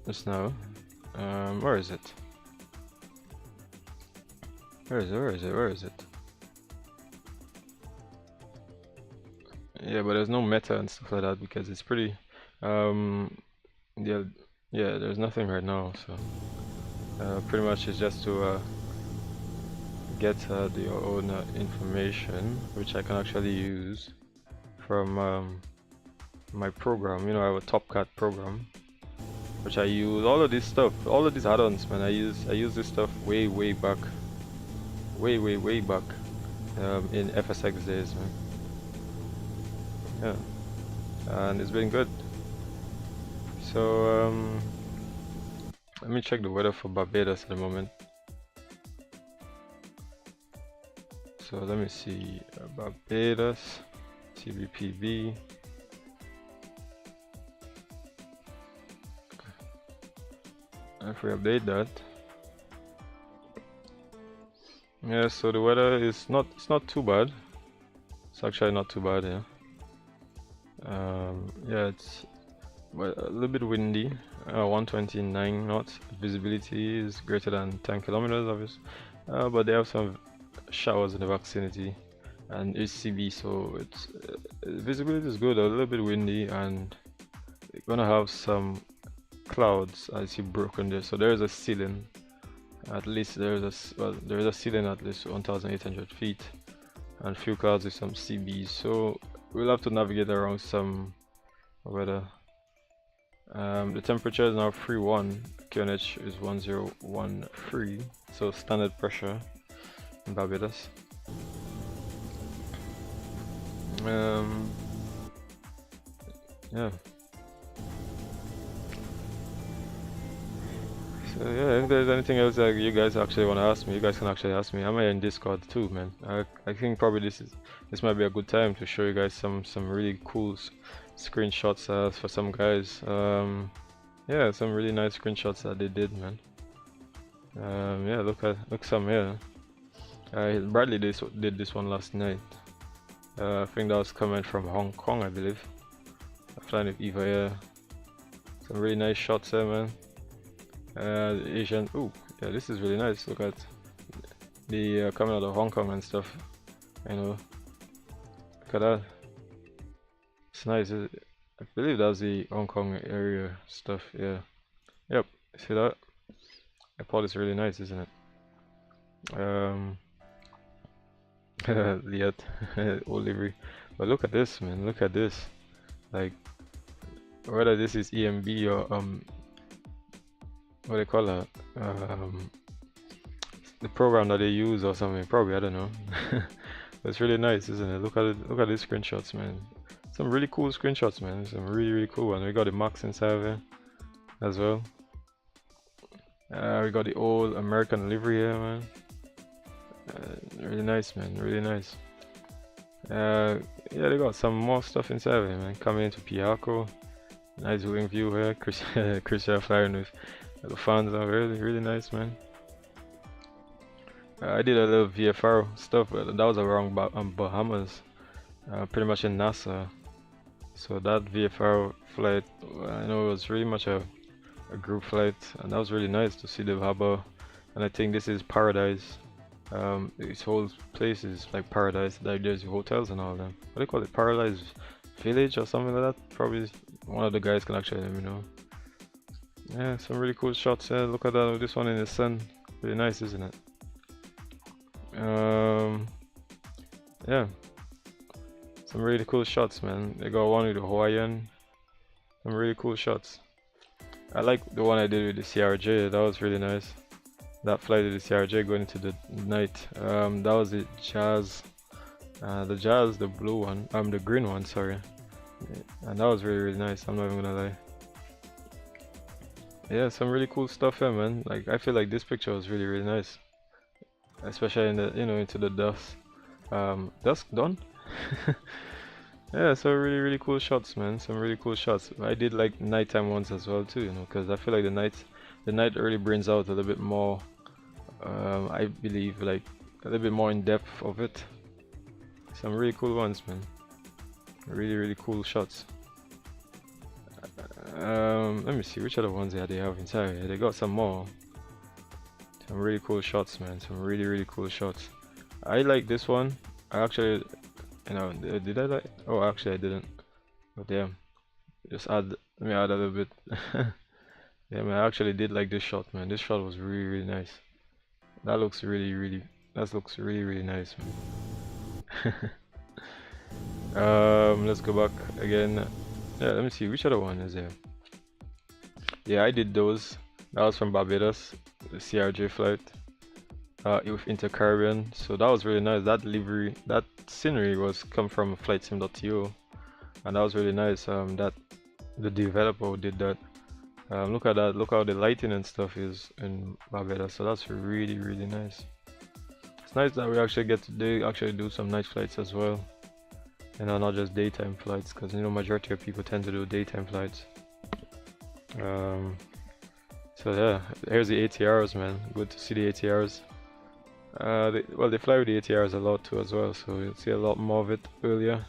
just now. Where is it? Where is it? Yeah, but there's no meta and stuff like that because it's pretty yeah, there's nothing right now, so pretty much it's just to get the own information, which I can actually use from my program. You know, I have a TopCat program, which I use all of this stuff, all of these add-ons, man. I use this stuff way back, way back in FSX days, man. Yeah, and it's been good. So let me check the weather for Barbados at the moment. So let me see, Barbados, TBPB. If we update that, yeah. So the weather is it's not too bad. It's actually not too bad, yeah. Yeah, it's a little bit windy. 129 knots. Visibility is greater than 10 kilometers, obviously. But they have some showers in the vicinity and HCB, so it's visibility is good. A little bit windy, and they're gonna have some clouds as you broken there. So there's a ceiling. At least there's a ceiling at least 1,800 feet, and few clouds with some CBs. So we'll have to navigate around some weather. The temperature is now 31. QNH is 1013. So standard pressure in Barbados. Yeah. So yeah, if there's anything else that you guys actually want to ask me, you guys can actually ask me. I'm in Discord too, man. I think probably this might be a good time to show you guys some really cool screenshots for some guys. Yeah, some really nice screenshots that they did, man. Yeah, look some here. Bradley did this one last night. I think that was coming from Hong Kong, I believe. Flying with Eva, yeah. Some really nice shots there, man. Asian. Ooh, yeah, this is really nice. Look at the coming out of Hong Kong and stuff. You know, look at that. It's nice. I believe that's the Hong Kong area stuff. Yeah. Yep. See that? The pod is really nice, isn't it? Liat old livery. But look at this, man. Look at this. Like, whether this is EMB or what they call it, the program that they use or something. Probably, I don't know. But it's really nice, isn't it? Look at it. Look at these screenshots, man. Some really cool screenshots, man. Some really cool ones. We got the Max inside of it. as well. We got the old American livery here, man. Really nice, man. Really nice. Yeah, they got some more stuff inside here, man. Coming into Piaco. Nice wing view here. Christian flying with the fans are really nice, man. I did a little VFR stuff, but that was around Bahamas, pretty much in NASA. So that VFR flight, I know it was really much a group flight, and that was really nice to see the harbor. And I think this is paradise. This whole place is like paradise. Like there's hotels and all that. What do you call it? Paradise Village or something like that? Probably one of the guys can actually let me know. Yeah, some really cool shots. Yeah, look at that. This one in the sun. Really nice, isn't it? Yeah, some really cool shots, man. They got one with the Hawaiian. Some really cool shots. I like the one I did with the CRJ. That was really nice. That flight with the CRJ going into the night. That was the Jazz. The Jazz, the blue one. The green one, sorry. And that was really nice. I'm not even gonna lie. Yeah, some really cool stuff here, man. Like I feel like this picture was really nice, especially in the into the dusk. Dusk dawn. Yeah, so really cool shots, man. Some really cool shots. I did like nighttime ones as well too, because I feel like the night really brings out a little bit more. I believe like a little bit more in depth of it. Some really cool ones, man. Really cool shots. Let me see which other ones they have inside. They got some more. Some really cool shots, man. Some really cool shots. I like this one. I actually, did I like? Oh, actually I didn't. But damn, just let me add a little bit. Yeah, man, I actually did like this shot, man. This shot was really nice. That looks really nice, man. Let's go back again. Yeah, let me see which other one is there. Yeah, I did those. That was from Barbados, the CRJ flight. With InterCaribbean, so that was really nice. That livery, that scenery was come from FlightSim.to, and that was really nice. That the developer did that. Look at that. Look how the lighting and stuff is in Barbados. So that's really nice. It's nice that we actually get to do some night flights as well, and not just daytime flights, because majority of people tend to do daytime flights. So yeah, here's the ATRs, man. Good to see the ATRs. They fly with the ATRs a lot too as well, so you'll see a lot more of it earlier.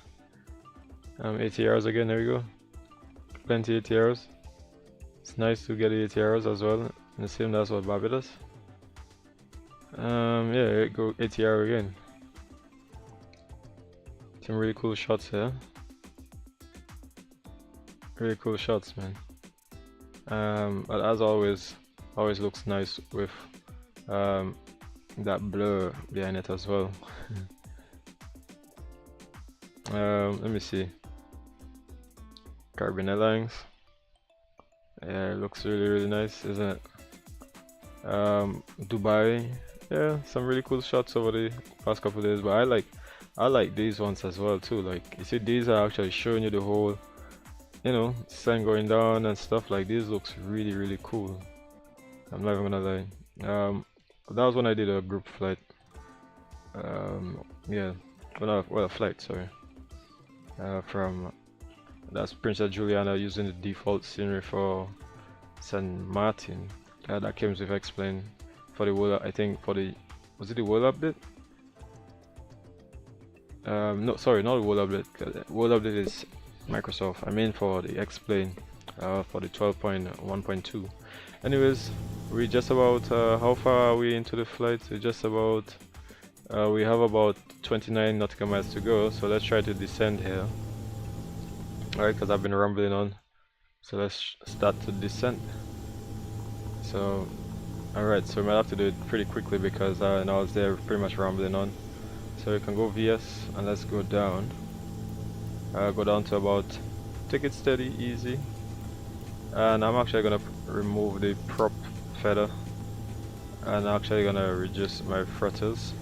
ATRs again, there we go. Plenty ATRs. It's nice to get the ATRs as well. And the same, that's what Barbados. Yeah, here you go, ATR again. Some really cool shots here. Really cool shots, man. But as always looks nice with that blur behind it as well. Let me see. Caribbean Airlines. Yeah, it looks really nice, isn't it? Dubai. Yeah, some really cool shots over the past couple of days, but I like these ones as well too. Like you see, these are actually showing you the whole, sun going down and stuff. Like this looks really cool. I'm not even gonna lie. That was when I did a group flight. Yeah, a flight, sorry. From that's Princess Juliana using the default scenery for San Martin. That came with explain for the world. I think for the was it the world update? No, sorry, not the world update. World update is Microsoft. I mean for the explain for the 12.1.2. Anyways, we just about how far are we into the flight? We just about we have about 29 nautical miles to go, so let's try to descend here. Alright, because I've been rambling on, so let's start to descend. So alright, so we might have to do it pretty quickly because I was there pretty much rambling on. So we can go VS and let's go down. Go down to about, take it steady, easy. And I'm actually gonna remove the prop feather and actually gonna reduce my throttles.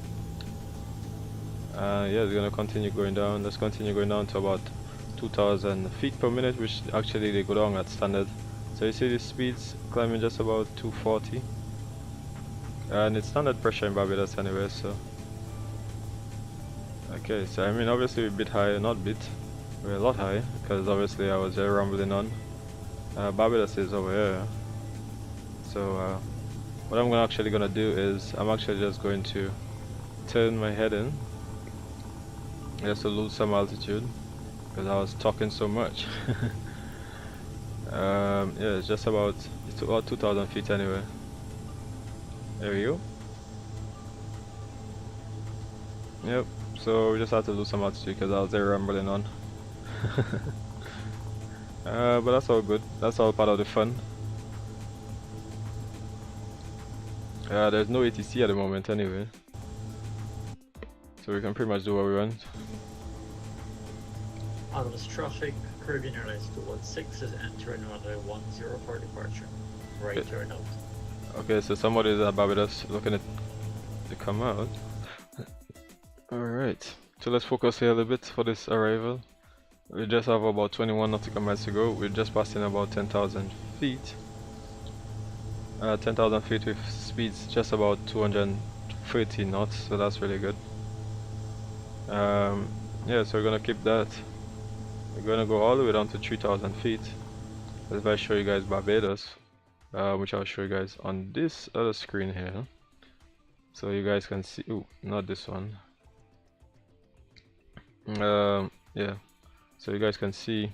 Yeah, it's gonna continue going down. Let's continue going down to about 2,000 feet per minute, which actually they go down at standard So you see the speeds climbing just about 240, and it's standard pressure in Barbados anyway. So okay, so I mean obviously we're a bit high, not bit, we're a lot high, because obviously I was rambling on. Barbados is over here. So what I'm actually gonna do is I'm actually just going to turn my head in just to lose some altitude because I was talking so much. Yeah, it's just about 2,000 feet anyway. There we go. Yep, so we just had to lose some altitude because I was there rambling on. But that's all good, that's all part of the fun. There's no ATC at the moment anyway, so we can pretty much do what we want. Addons traffic, Caribbean Airlines 216 is entering runway 10 for departure. Right turn out. Okay, so somebody's at Barbados looking at to come out. Alright, so let's focus here a little bit for this arrival. We just have about 21 nautical miles to go. We're just passing about 10,000 feet. 10,000 feet with speeds just about 230 knots, so that's really good. Yeah, so we're gonna keep that. We're gonna go all the way down to 3,000 feet. If I show you guys Barbados, which I'll show you guys on this other screen here, so you guys can see. Ooh, not this one. Yeah, so you guys can see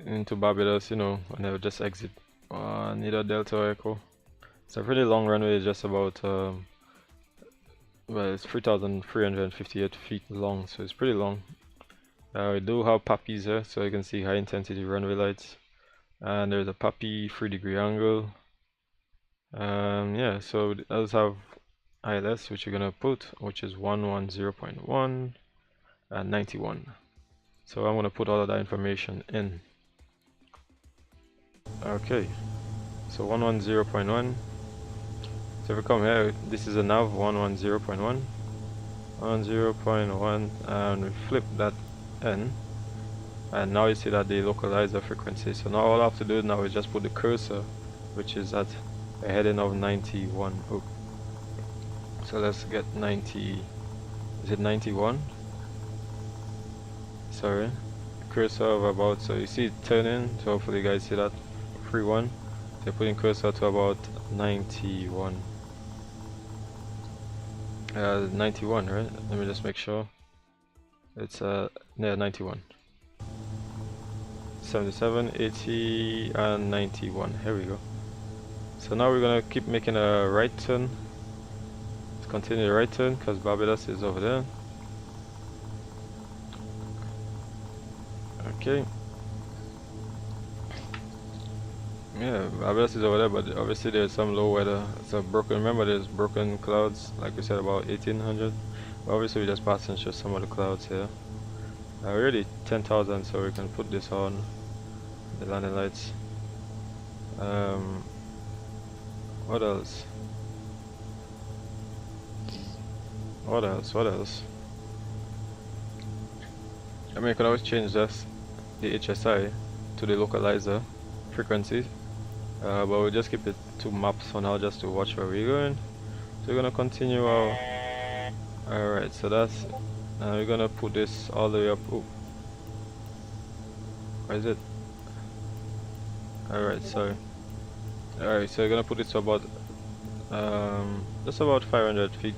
into Barbados, you know, and I will just exit neither Delta or Echo. It's a pretty long runway. It's just about well, it's 3,358 feet long, so it's pretty long. We do have PAPIs here, so you can see high intensity runway lights, and there's a PAPI 3-degree angle. Yeah, so it does have ILS, which you're gonna put, which is 110.1 and 91. So I'm gonna put all of that information in. Okay, so 110.1. So if we come here, this is a nav 110.1, 110.1, and we flip that in, and now you see that they localize the frequency. So now all I have to do now is just put the cursor, which is at a heading of 91. Oh, so let's get 90. Is it 91? Sorry, cursor of about. So you see it turning. So hopefully you guys see that. 3-1. So putting cursor to about 91. 91, right? Let me just make sure. It's yeah, 91. 77, 80, and 91. Here we go. So now we're gonna keep making a right turn. Let's continue the right turn because Barbados is over there. Okay. Yeah, Barbados is over there, but obviously there's some low weather. So broken. Remember, there's broken clouds, like we said, about 1800. But obviously, we just passing through some of the clouds here. We're already 10,000, so we can put this on the landing lights. What else? What else? What else? I mean, you can always change this, the HSI, to the localizer frequency. But we'll just keep it 2 maps for now just to watch where we're going. So we're gonna continue our. Alright, so that's. We're gonna put this all the way up. Ooh. Where is it? Alright, sorry. Alright, so we're gonna put it to about. Just about 500 feet.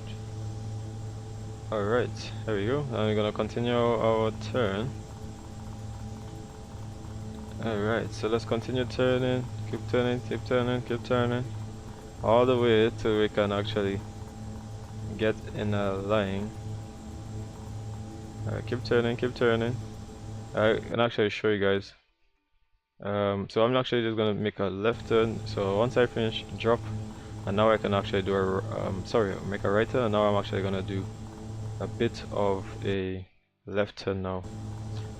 Alright, here we go. And we're gonna continue our turn. Alright, so let's continue turning. Keep turning, keep turning, keep turning, all the way till we can actually get in a line. Keep turning, keep turning. I can actually show you guys. So I'm actually just gonna make a left turn. So once I finish, drop, and now I can actually do a make a right turn. And now I'm actually gonna do a bit of a left turn now.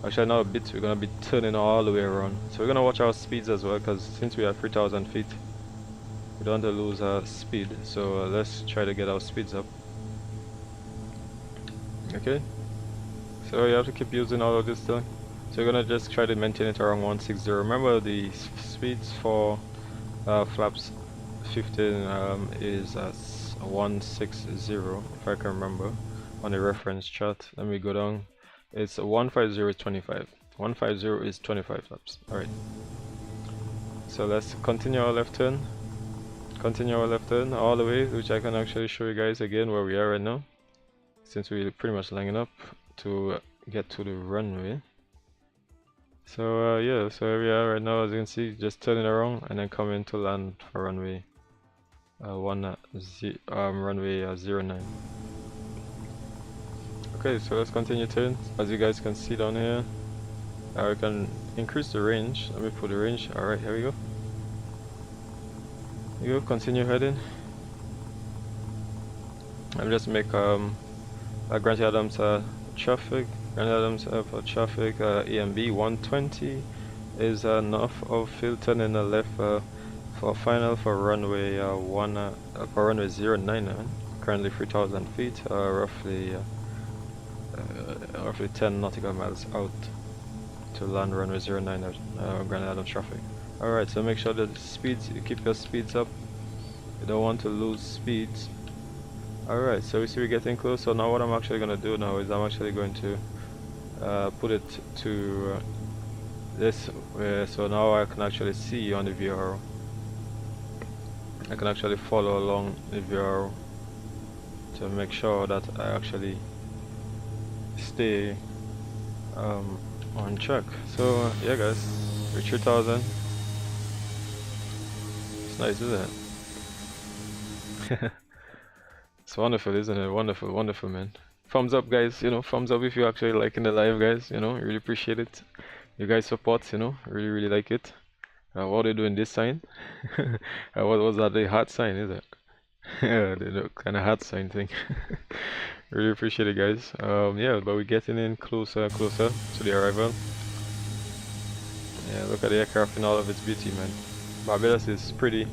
Actually, not a bit, we're gonna be turning all the way around. So we're gonna watch our speeds as well, because since we are 3,000 feet, we don't want to lose our speed. So let's try to get our speeds up. Okay. So you have to keep using all of this stuff. So we're gonna just try to maintain it around 160. Remember the speeds for flaps 15 is 160 if I can remember on the reference chart. Let me go down. It's 150 is 25. 150 is 25 flaps. Alright. So let's continue our left turn. Continue our left turn all the way, which I can actually show you guys again where we are right now, since we're pretty much lining up to get to the runway. So yeah, so here we are right now, as you can see, just turning around and then coming to land for runway runway 09. Okay, so let's continue turn. As you guys can see down here, we can increase the range. Let me put the range. Alright, here we go. Here we go, continue heading. I'll just make Grand Addons traffic. Grand Addons for traffic EMB120 is north of field, turn in the left for final for runway 09. Currently 3,000 feet, roughly 10 nautical miles out to land runway 09 at Grand Addons traffic. Alright, so make sure that the speeds, you keep your speeds up. You don't want to lose speeds. Alright, so we see we're getting close. So now what I'm actually going to do now is I'm actually going to put it to this way, so now I can actually see on the VRO. I can actually follow along the VRO to make sure that I actually stay on track. So yeah guys, we're 3,000. It's nice, isn't it? It's wonderful, isn't it? Wonderful, wonderful, man. Thumbs up, guys. You know, thumbs up if you're actually liking the live, guys. You know, really appreciate it. You guys support, you know, really like it. What are they doing this sign? What was that? The heart sign, is it? Yeah, the kind of heart sign thing. Really appreciate it, guys. Yeah, but we're getting in closer and closer to the arrival. Yeah, look at the aircraft in all of its beauty, man. Barbados is pretty.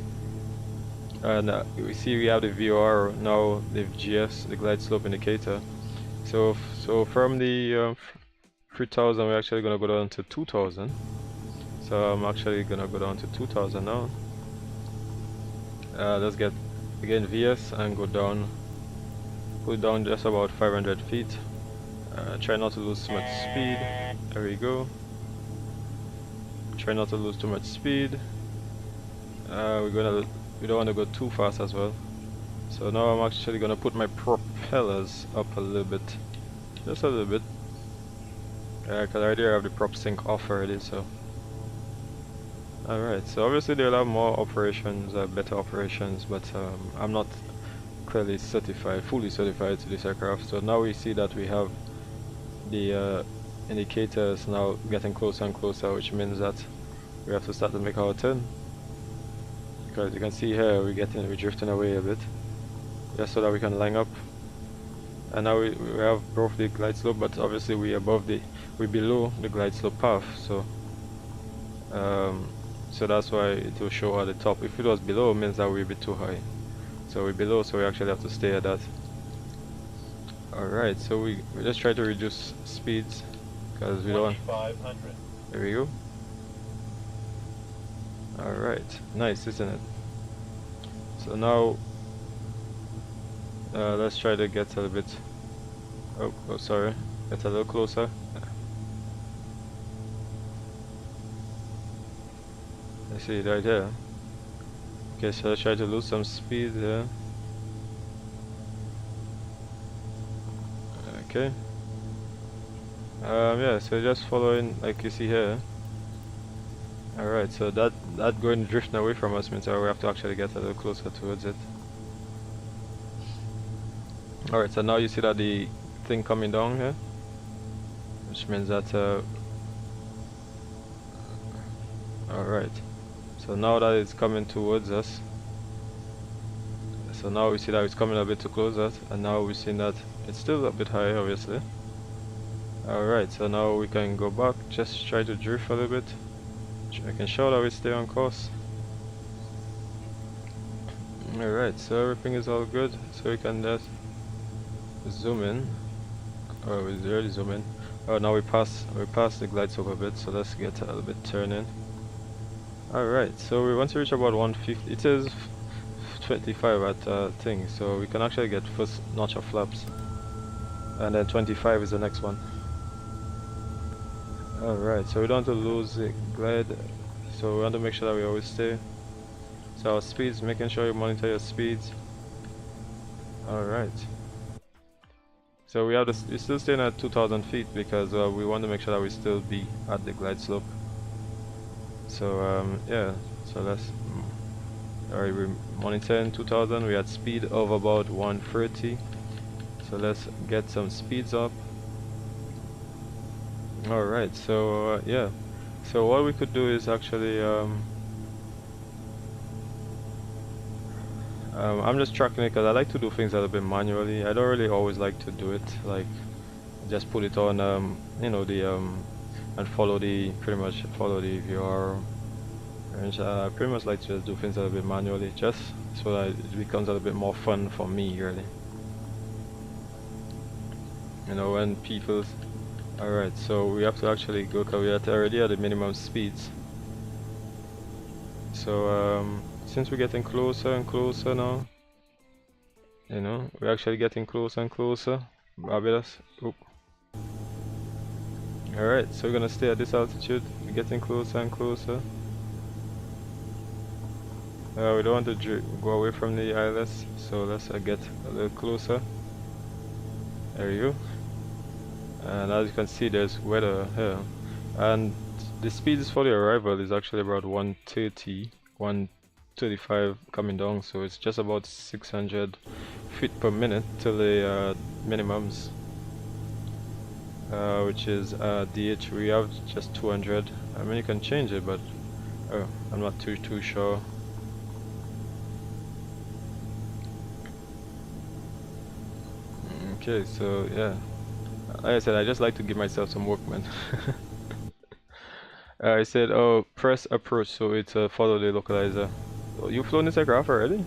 And we see we have the VOR now, the GS, the glide slope indicator. So from the 3,000, we're actually gonna go down to 2,000. So I'm actually gonna go down to 2,000 now. Let's get again VS and go down, put down just about 500 feet. Try not to lose too much speed. There we go. Try not to lose too much speed. We don't want to go too fast as well. So now I'm actually gonna put my propellers up a little bit, just a little bit. Cause I already have the prop sync off already. So alright, so obviously they'll have more operations, better operations, but I'm not clearly certified, fully certified to this aircraft. So now we see that we have the indicators now getting closer and closer, which means that we have to start to make our turn. Because you can see here we're drifting away a bit, just so that we can line up. And now we have both the glide slope, but obviously we're below the glide slope path. So so that's why it will show at the top. If it was below, it means that we're a bit too high. So we're below, so we actually have to stay at that. Alright, so we just try to reduce speeds because we don't. 2,500. There we go. Alright, nice, isn't it? So now let's try to get a little bit. Oh, sorry, get a little closer. I see it right there. Okay, so let's try to lose some speed there. Okay. Yeah, so just following like you see here. Alright, so that going drifting away from us means that we have to actually get a little closer towards it. Alright, so now you see that the thing coming down here, which means that alright, so now that it's coming towards us, so now we see that it's coming a bit too close us, and now we've seen that it's still a bit high, obviously. Alright, so now we can go back, just try to drift a little bit, making sure that we stay on course. Alright, so everything is all good, so we can just zoom in Oh, it's really zoom in. Oh, now we pass the glide slope a bit, so let's get a little bit turning. Alright, so once we reach about 150, it says 25 at thing, so we can actually get first notch of flaps. And then 25 is the next one. Alright, so we don't want to lose the glide, so we want to make sure that we always stay. So our speeds, making sure you monitor your speeds. Alright. So we have this, we're still staying at 2,000 feet because we want to make sure that we still be at the glide slope. So yeah, so let's alright, we're monitoring 2,000. We had speed of about 130. So let's get some speeds up. Alright, so yeah, so what we could do is actually I'm just tracking it because I like to do things a little bit manually. I don't really always like to do it like just put it on you know, the and follow the pretty much follow the VR range. I pretty much like to just do things a little bit manually, just so that it becomes a little bit more fun for me, really. You know, when people. Alright, so we have to actually go because we are already at the minimum speeds. So since we're getting closer and closer now, you know, we're actually getting closer and closer. Barbados. Oop. Alright, so we're gonna stay at this altitude. We're getting closer and closer. We don't want to go away from the ILS, so let's get a little closer. There you go. And as you can see, there's weather here, and the speeds for the arrival is actually about 130, 135 coming down, so it's just about 600 feet per minute till the minimums, which is DH. We have just 200. I mean, you can change it, but I'm not too sure. Okay, so yeah. Like I said, I just like to give myself some work, man. I said, oh, press approach, so it's follow the localizer. Oh, you've flown this aircraft already?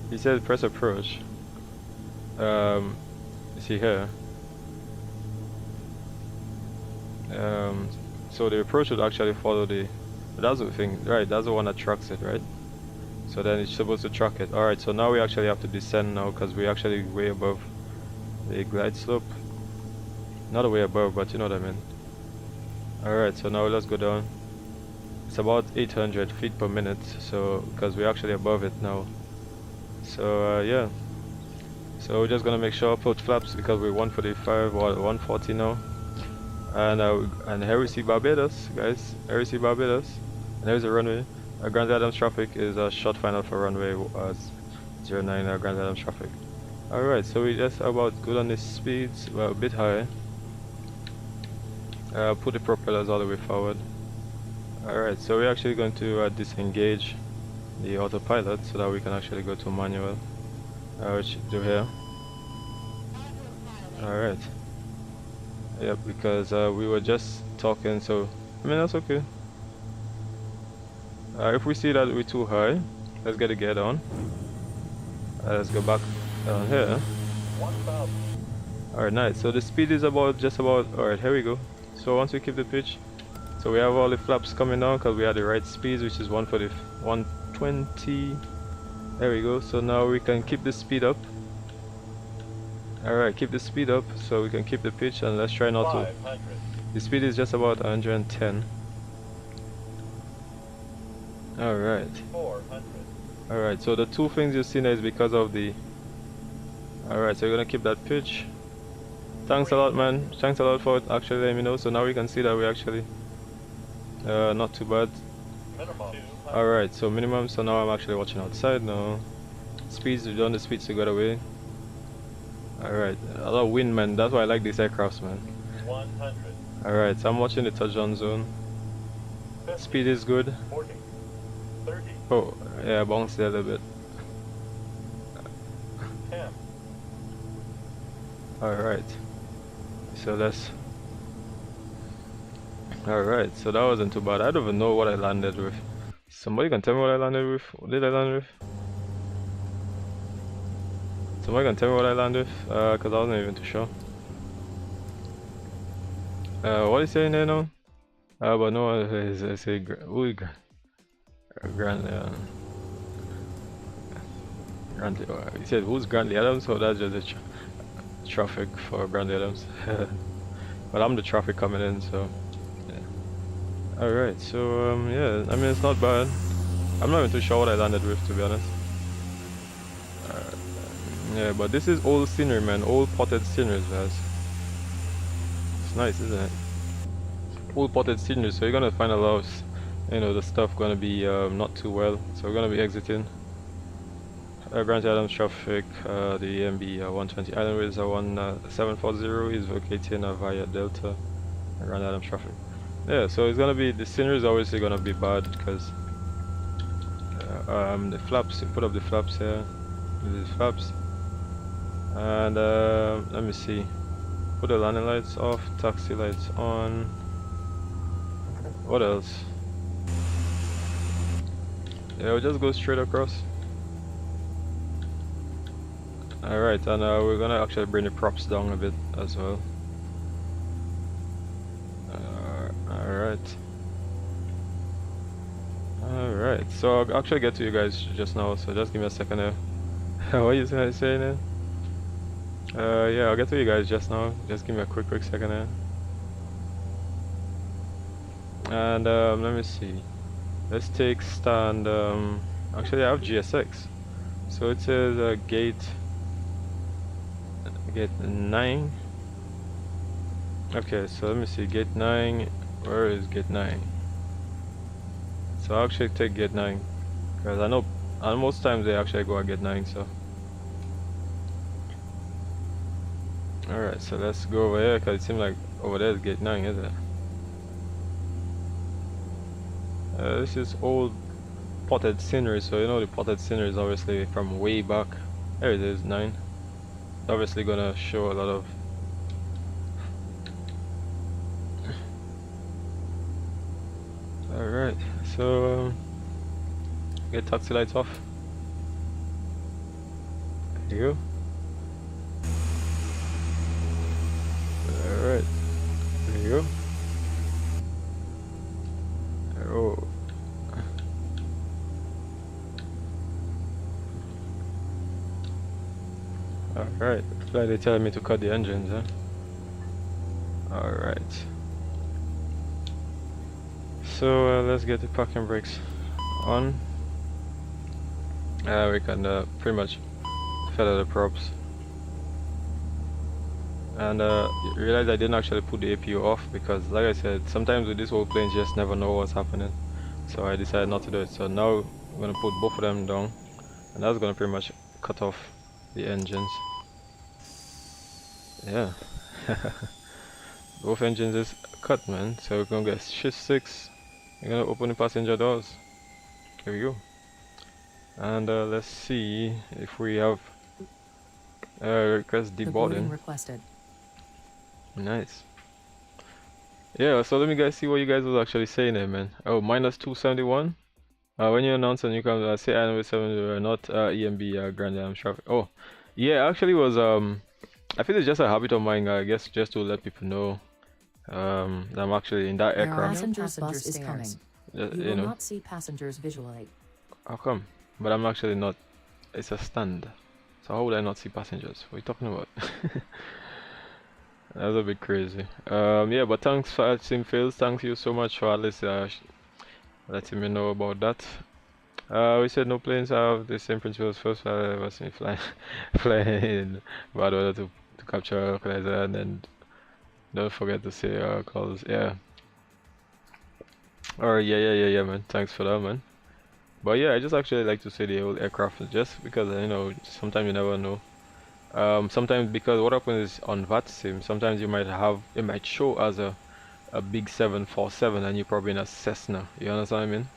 He said press approach. See here. So the approach would actually follow the. That's the thing, right? That's the one that tracks it, right? So then it's supposed to track it. All right. So now we actually have to descend now because we're actually way above the glide slope. Not way above, but you know what I mean. Alright, so now let's go down. It's about 800 feet per minute, so because we're actually above it now. So yeah, so we're just gonna make sure put flaps because we're 145 or 140 now. And here we see Barbados, guys. Here we see Barbados, and there's a runway. Grand Addons traffic is a short final for runway 09 Grand Addons traffic. Alright, so we just about good on the speeds, well, a bit high. Put the propellers all the way forward. Alright, so we're actually going to disengage the autopilot so that we can actually go to manual, which do here. Alright. Yep, because we were just talking, so I mean that's okay. If we see that we're too high, let's get a gear down. Let's go back down here. Alright, nice. So the speed is about just about. Alright, here we go. So once we keep the pitch, so we have all the flaps coming down because we had the right speeds, which is 140, 120. There we go. So now we can keep the speed up. Alright, keep the speed up so we can keep the pitch, and let's try not to. The speed is just about 110. Alright. Alright, so the two things you see now is because of the. Alright, so you're gonna keep that pitch. Thanks a lot, man. Thanks a lot for actually letting me know. So now we can see that we actually not too bad. Alright, so minimum. So now I'm actually watching outside now. Speeds, we've done the speeds to get away. Alright, a lot of wind, man. That's why I like these aircrafts, man. 100. Alright, so I'm watching the touchdown zone. 50, speed is good. 40, 30. Oh, yeah, I bounced there a little bit. 10. Alright. So let's. Alright, so that wasn't too bad. I don't even know what I landed with. Somebody can tell me what I landed with? What did I land with? Somebody can tell me what I land with? Cause I wasn't even too sure. What is saying there now? But no, it's a Grand, he said who's Grantley Addons? So that's just the traffic for Grantley Addons. But I'm the traffic coming in, so yeah. Alright, so yeah, I mean it's not bad. I'm not even too sure what I landed with, to be honest. Yeah, but this is old scenery, man. Old potted sceneries, guys. It's nice, isn't it? Old potted scenery, so you're gonna find a lot of, you know, the stuff gonna be not too well. So we're gonna be exiting. Grand Addams traffic, the EMB120 Islandways 1740 is vacating via Delta. Grand Addams traffic. Yeah, so it's gonna be, the scenery is obviously gonna be bad because the flaps, you put up the flaps here. These flaps. And let me see. Put the landing lights off, taxi lights on. What else? Yeah, we'll just go straight across. Alright, and we're gonna actually bring the props down a bit as well. Alright. Alright, so I'll actually get to you guys just now, so just give me a second here. What are you saying there? Yeah, I'll get to you guys just now. Just give me a quick second here. And let me see. Let's take stand. Actually, I have GSX. So it says gate 9. Okay, so let me see. Gate 9. Where is gate 9? So I'll actually take gate 9. Because I know most times they actually go at gate 9, so. Alright, so let's go over here because it seems like over there is gate 9, isn't it? This is old potted scenery, so you know the potted scenery is obviously from way back. There it is, 9. It's obviously gonna show a lot of. Alright, so get taxi lights off. There you go. Alright, there you go. Oh. Alright, it's like they're telling me to cut the engines, huh? Alright. So let's get the parking brakes on. We can pretty much feather the props. And you realize I didn't actually put the APU off because, like I said, sometimes with this whole plane you just never know what's happening. So I decided not to do it. So now I'm gonna put both of them down, and that's gonna pretty much cut off the engines. Yeah. Both engines is cut, man. So we're gonna get shift 6. We're gonna open the passenger doors. Here we go. And let's see if we have request deboarding requested. Nice. Yeah, so let me guys see what you guys was actually saying there, man. Oh, minus 271. When you announce and you can say Islandways 70, not EMB Grand Am traffic. Oh, yeah, actually was I think it's just a habit of mine, I guess, just to let people know that I'm actually in that aircraft. Passengers bus is coming. You will not see passengers visually. How come? But I'm actually not. It's a stand. So how would I not see passengers? What are you talking about? That was a bit crazy. Yeah, but thanks for VATSIM Fails. Thank you so much for at least letting me know about that. We said no planes have the same principles. First, I was flying bad weather to capture localizer, and then don't forget to say calls. Yeah. Alright, yeah, man. Thanks for that, man. But yeah, I just actually like to say the old aircraft just because you know sometimes you never know. Sometimes because what happens is on VATSIM, sometimes you might have it might show as a big 747 and you're probably in a Cessna. You understand what I mean?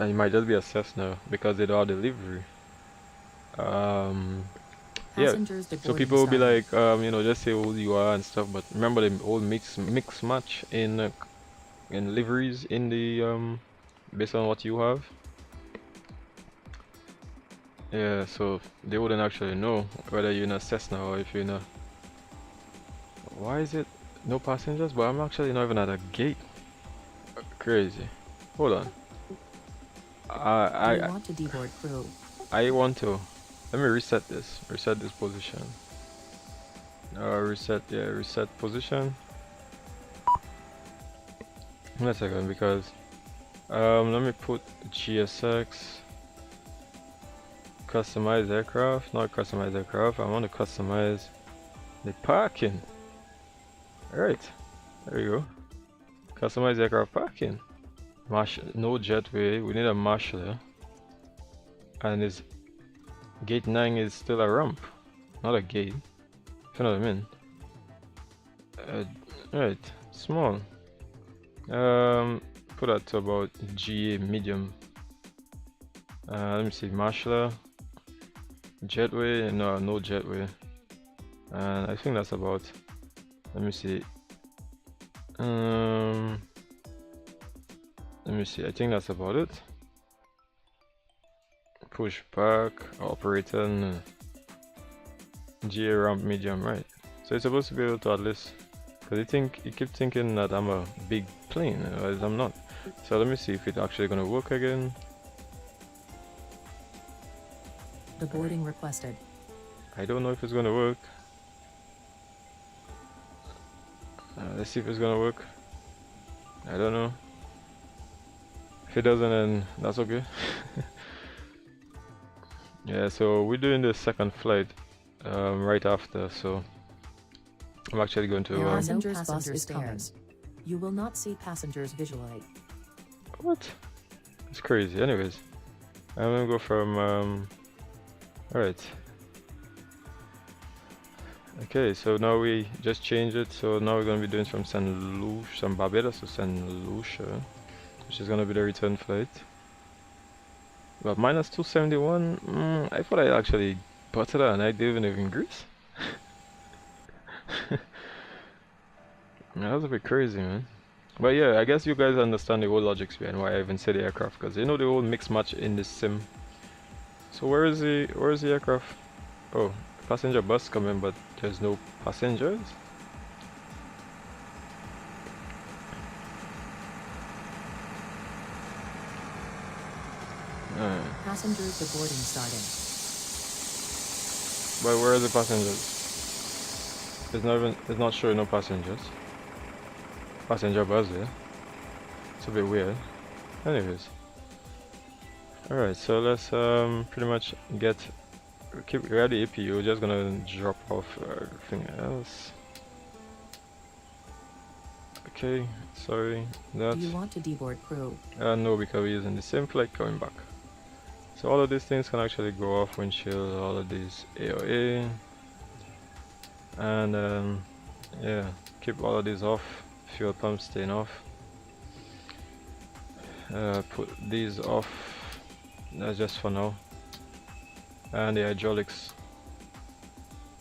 It might just be a Cessna because they don't have delivery. Yeah. So people will be like, you know, just say who you are and stuff. But remember the old mix match in liveries in the based on what you have. Yeah, so they wouldn't actually know whether you're in a Cessna or if you're in a... Why is it no passengers? But I'm actually not even at a gate. Crazy. Hold on. You want to deboard crew. I want to. Let me reset this. Reset this position. Reset position. Wait a second, because let me put GSX customize aircraft, not customize aircraft. I want to customize the parking. Alright, there you go. Customize aircraft parking. No jetway. We need a marshal, and this gate 9 is still a ramp, not a gate. If you know what I mean. Right, small. Put that to about GA medium. Let me see, marshal, jetway, no jetway, and I think that's about. Let me see. I think that's about it. Push back, operating, GA ramp medium, right? So it's supposed to be able to at least, because you keep thinking that I'm a big plane, whereas I'm not. So let me see if it's actually gonna work again. The boarding requested. I don't know if it's gonna work. Let's see if it's gonna work. I don't know. If it doesn't, then that's okay. Yeah, so we're doing the second flight right after, so I'm actually going to passengers bus is coming. You will not see passengers visually. What? It's crazy. Anyways, I'm gonna go from alright. Okay, so now we just changed it, so now we're gonna be doing from Barbados to St. Lucia, which is gonna be the return flight. But minus 271, I thought I actually butted that and I didn't even Greece. That was a bit crazy, man. But yeah, I guess you guys understand the whole logics behind why I even said the aircraft, because you know the whole mix match in this sim. So where is the aircraft? Oh, passenger bus coming, but there's no passengers. Passengers, the boarding starting. But where are the passengers? It's not showing no passengers. Passenger bus there. It's a bit weird. Anyways. Alright, so let's pretty much keep ready APU. We're just gonna drop off everything else. Okay, sorry. Do you want to deboard crew? No, because we're using the same flight coming back. So all of these things can actually go off, windshield, all of these AOA, and yeah, keep all of these off. Fuel pump staying off. Put these off. That's just for now. And the hydraulics.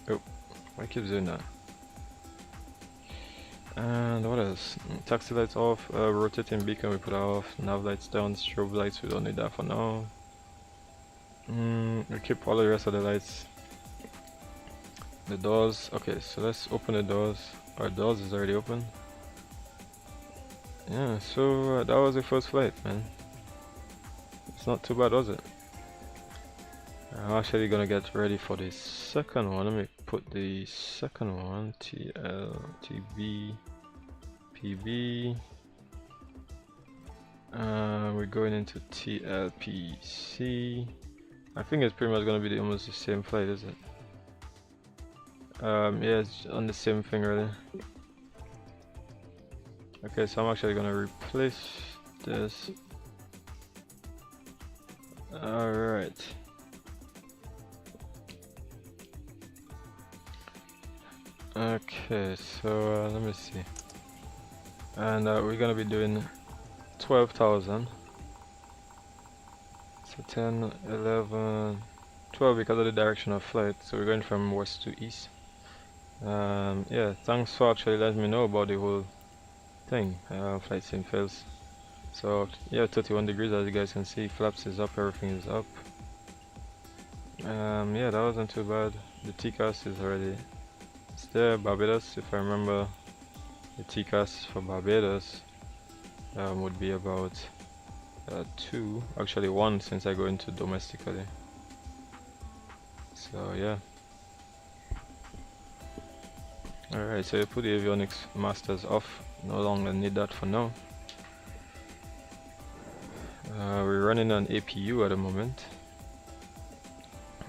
Oh, why keeps doing that? And what else? Taxi lights off. Rotating beacon we put off. Nav lights down. Strobe lights we don't need that for now. We keep all the rest of the lights. The doors. Okay, so let's open the doors. Our doors is already open. Yeah, so that was the first flight, man. It's not too bad, was it? I'm actually gonna get ready for the second one. Let me put the second one. TBPB. We're going into TLPC. I think it's pretty much gonna be almost the same flight, is it? Yeah, it's on the same thing really. Okay, so I'm actually gonna replace this. Alright. Okay, so let me see. And we're gonna be doing 12,000. So 10, 11, 12 because of the direction of flight. So we're going from west to east. Yeah, thanks for actually letting me know about the whole thing. Flight sim fails. So yeah, 31 degrees as you guys can see. Flaps is up, everything is up. Yeah, that wasn't too bad. The TCAS is already, it's there. Barbados, if I remember, the TCAS for Barbados would be about 2, actually 1 since I go into domestically. So yeah. Alright, so you put the avionics masters off, no longer need that for now. We're running an APU at the moment.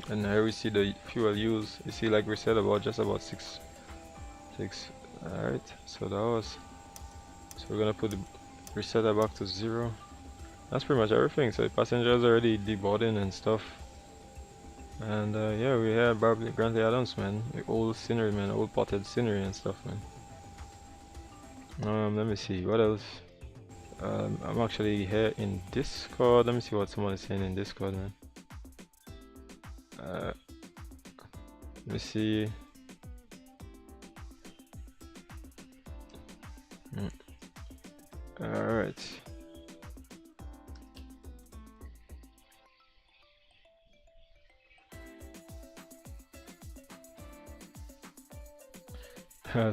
And here we see the fuel use. You see, like we said, about just about 6. Alright, so that was, so we're gonna put the reset that back to 0. That's pretty much everything. So the passengers already deboarding and stuff. And yeah, we had probably Grantley Addons, man. The old scenery, man, old potted scenery and stuff, man. Let me see what else. I'm actually here in Discord. Let me see what someone is saying in Discord, man. Let me see. Alright.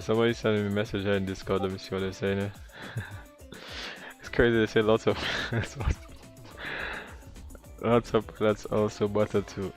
Somebody sent me a message here in Discord. Let me see what they're saying. It's crazy. They say lots of lots of that's also butter too.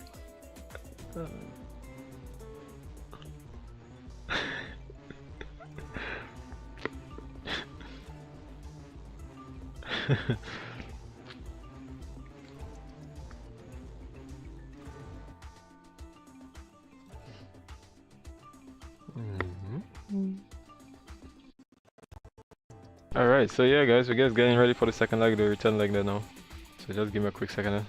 Alright, so yeah guys, we're just getting ready for the second leg, the return leg there now. So just give me a quick second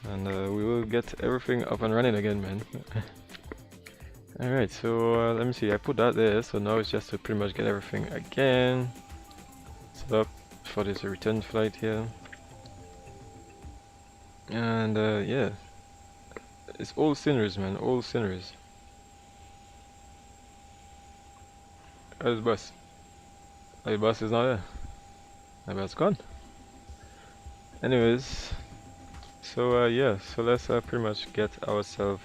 and we will get everything up and running again, man. Alright, so let me see, I put that there, so now it's just to pretty much get everything again set up for this return flight here. And yeah, it's all sceneries, man, all sceneries. Where's the bus? Oh, the bus is not there. The bus gone. Anyways, so yeah, so let's pretty much get ourselves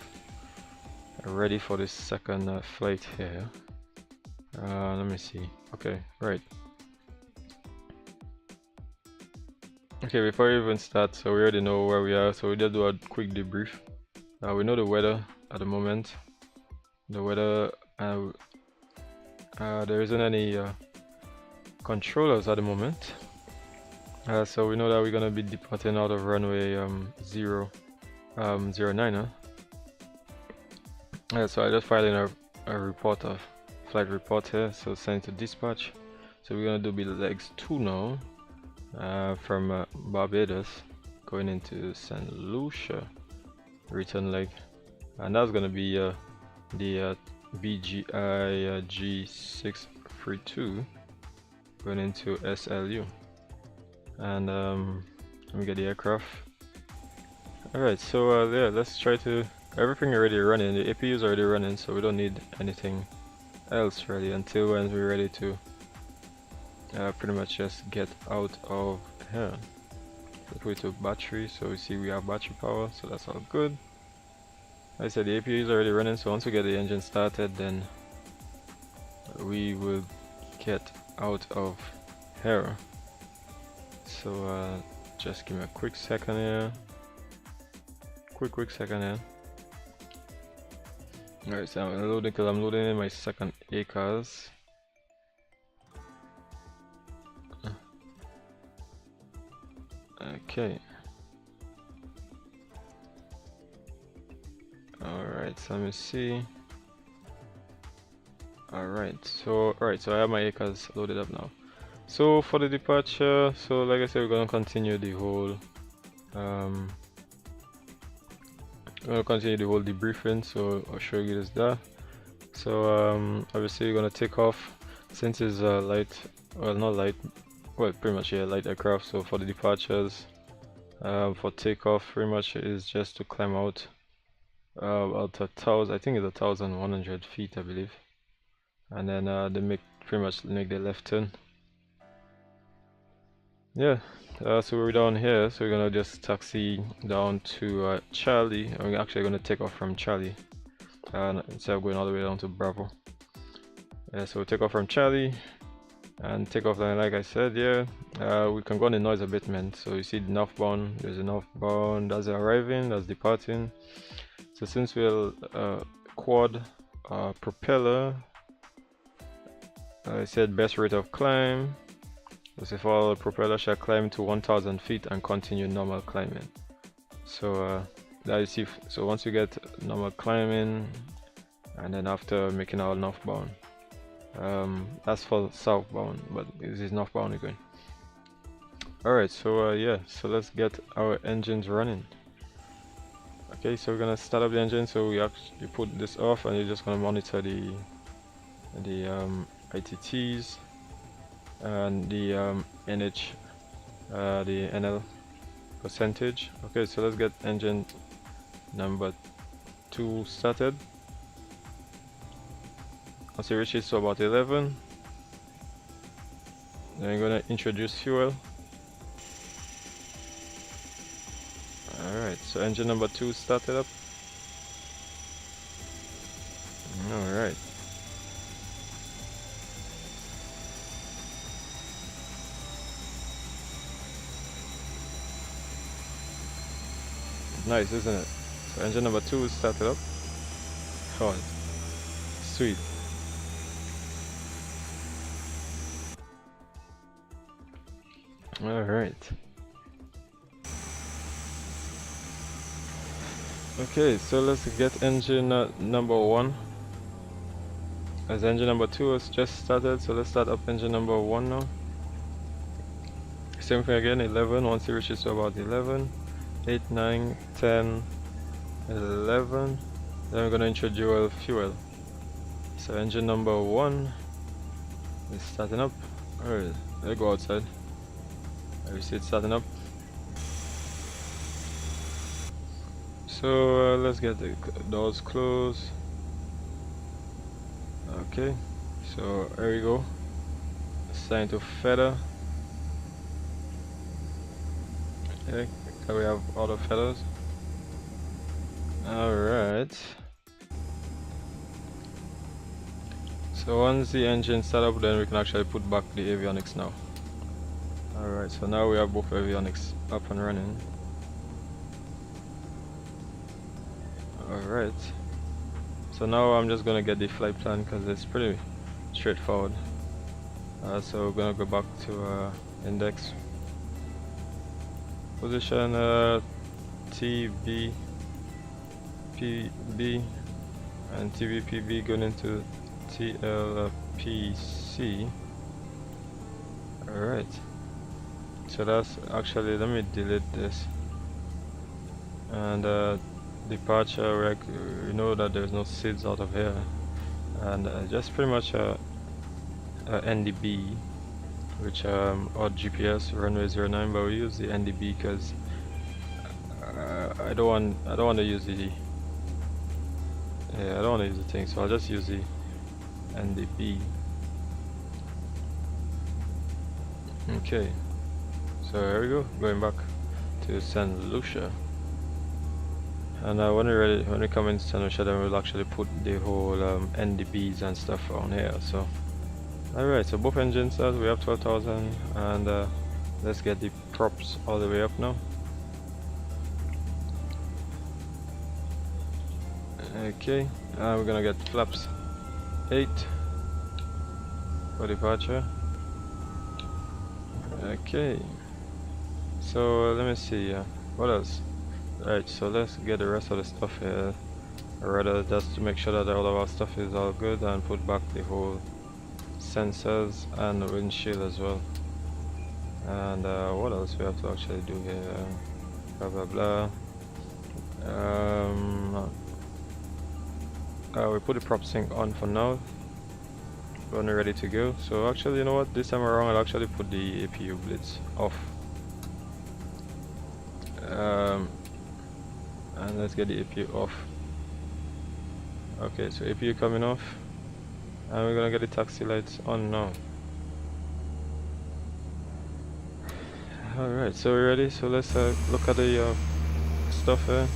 ready for this second flight here. Let me see. Okay, right. Okay, before we even start, so we already know where we are, so we just do a quick debrief. We know the weather at the moment. The weather, there isn't any controllers at the moment. So we know that we're gonna be departing out of runway 09. So I just filed in a report of flight report here, so send it to dispatch. So we're gonna do be legs 2 now, from Barbados going into St. Lucia, return leg, and that's gonna be the BGI G632 going into SLU. And let me get the aircraft. Alright, so yeah, let's try to, everything already running, the APU is already running, so we don't need anything else really until when we're ready to pretty much just get out of here. So put it to battery, so we see we have battery power, so that's all good. Like I said, the APU is already running, so once we get the engine started, then we will get out of here. So just give me a quick second here. Quick second here. Alright, so I'm loading because I'm loading in my second ACAS. Okay. Alright, so let me see. Alright, so I have my ACAS loaded up now. So for the departure, so like I said, we're gonna continue the whole debriefing, so I'll show you this there. So obviously we're gonna take off since it's light, well not light, well pretty much yeah, light aircraft. So for the departures, for takeoff pretty much is just to climb out about 1,000, I think it's 1,100 feet I believe, and then they pretty much make the left turn. yeah, so we're down here, so we're gonna just taxi down to Charlie, and we're actually gonna take off from Charlie, instead of going all the way down to Bravo. Yeah, so we'll take off from Charlie and take off line. Like I said, yeah, we can go on the noise abatement. So you see the northbound, there's a northbound, that's arriving, that's departing. So since we're quad propeller, I said best rate of climb. So if all propeller shall climb to 1000 feet and continue normal climbing. So that you see, so once you get normal climbing, and then after making our northbound, that's for southbound, but this is northbound again. Alright, so yeah, so let's get our engines running. Okay, so we're gonna start up the engine. So we actually put this off, and you're just gonna monitor the ITTs and the NH, the NL percentage. Okay, so let's get engine number 2 started. Once it reaches to about 11, then we're gonna introduce fuel. Alright, so engine number 2 started up. Alright. Nice, isn't it? So engine number 2 is started up. Oh, sweet. Alright. Okay, so let's get engine number 1. As engine number 2 has just started, so let's start up engine number 1 now. Same thing again, 11, once it reaches to about 11. 8, 9, 10, 11. Then we're going to introduce fuel. So engine number 1 is starting up. Alright, let's go outside. You see it starting up. So let's get the doors closed. Okay, so there we go. Starting to feather. Okay, we have auto feathers. Alright. So once the engine start up, then we can actually put back the avionics now. Alright, so now we have both avionics up and running. Alright, so now I'm just gonna get the flight plan because it's pretty straightforward. So we're gonna go back to index position, TBPB and TBPB going into TLPC. Alright, so that's actually, let me delete this. And departure, we know that there's no SIDS out of here, and just pretty much NDB, which or GPS runway 09, but we use the NDB because I don't want to use the I don't want to use the thing, so I'll just use the NDB. Okay, so here we go, going back to St. Lucia. And when we come in St. Lucia, then we'll actually put the whole NDBs and stuff on here. So alright, so both engines start, we have 12,000, and let's get the props all the way up now. Okay, we're gonna get flaps 8 for departure. Okay, so let me see, what else? Right, so let's get the rest of the stuff here, or rather just to make sure that all of our stuff is all good, and put back the whole sensors and the windshield as well. And what else we have to actually do here? Blah blah blah. We put the prop sync on for now. When we're ready to go. So actually, you know what? This time around, I'll actually put the APU blitz off. And let's get the APU off. Okay, so APU coming off, and we're gonna get the taxi lights on now. Alright, so we're ready. So let's look at the stuff here.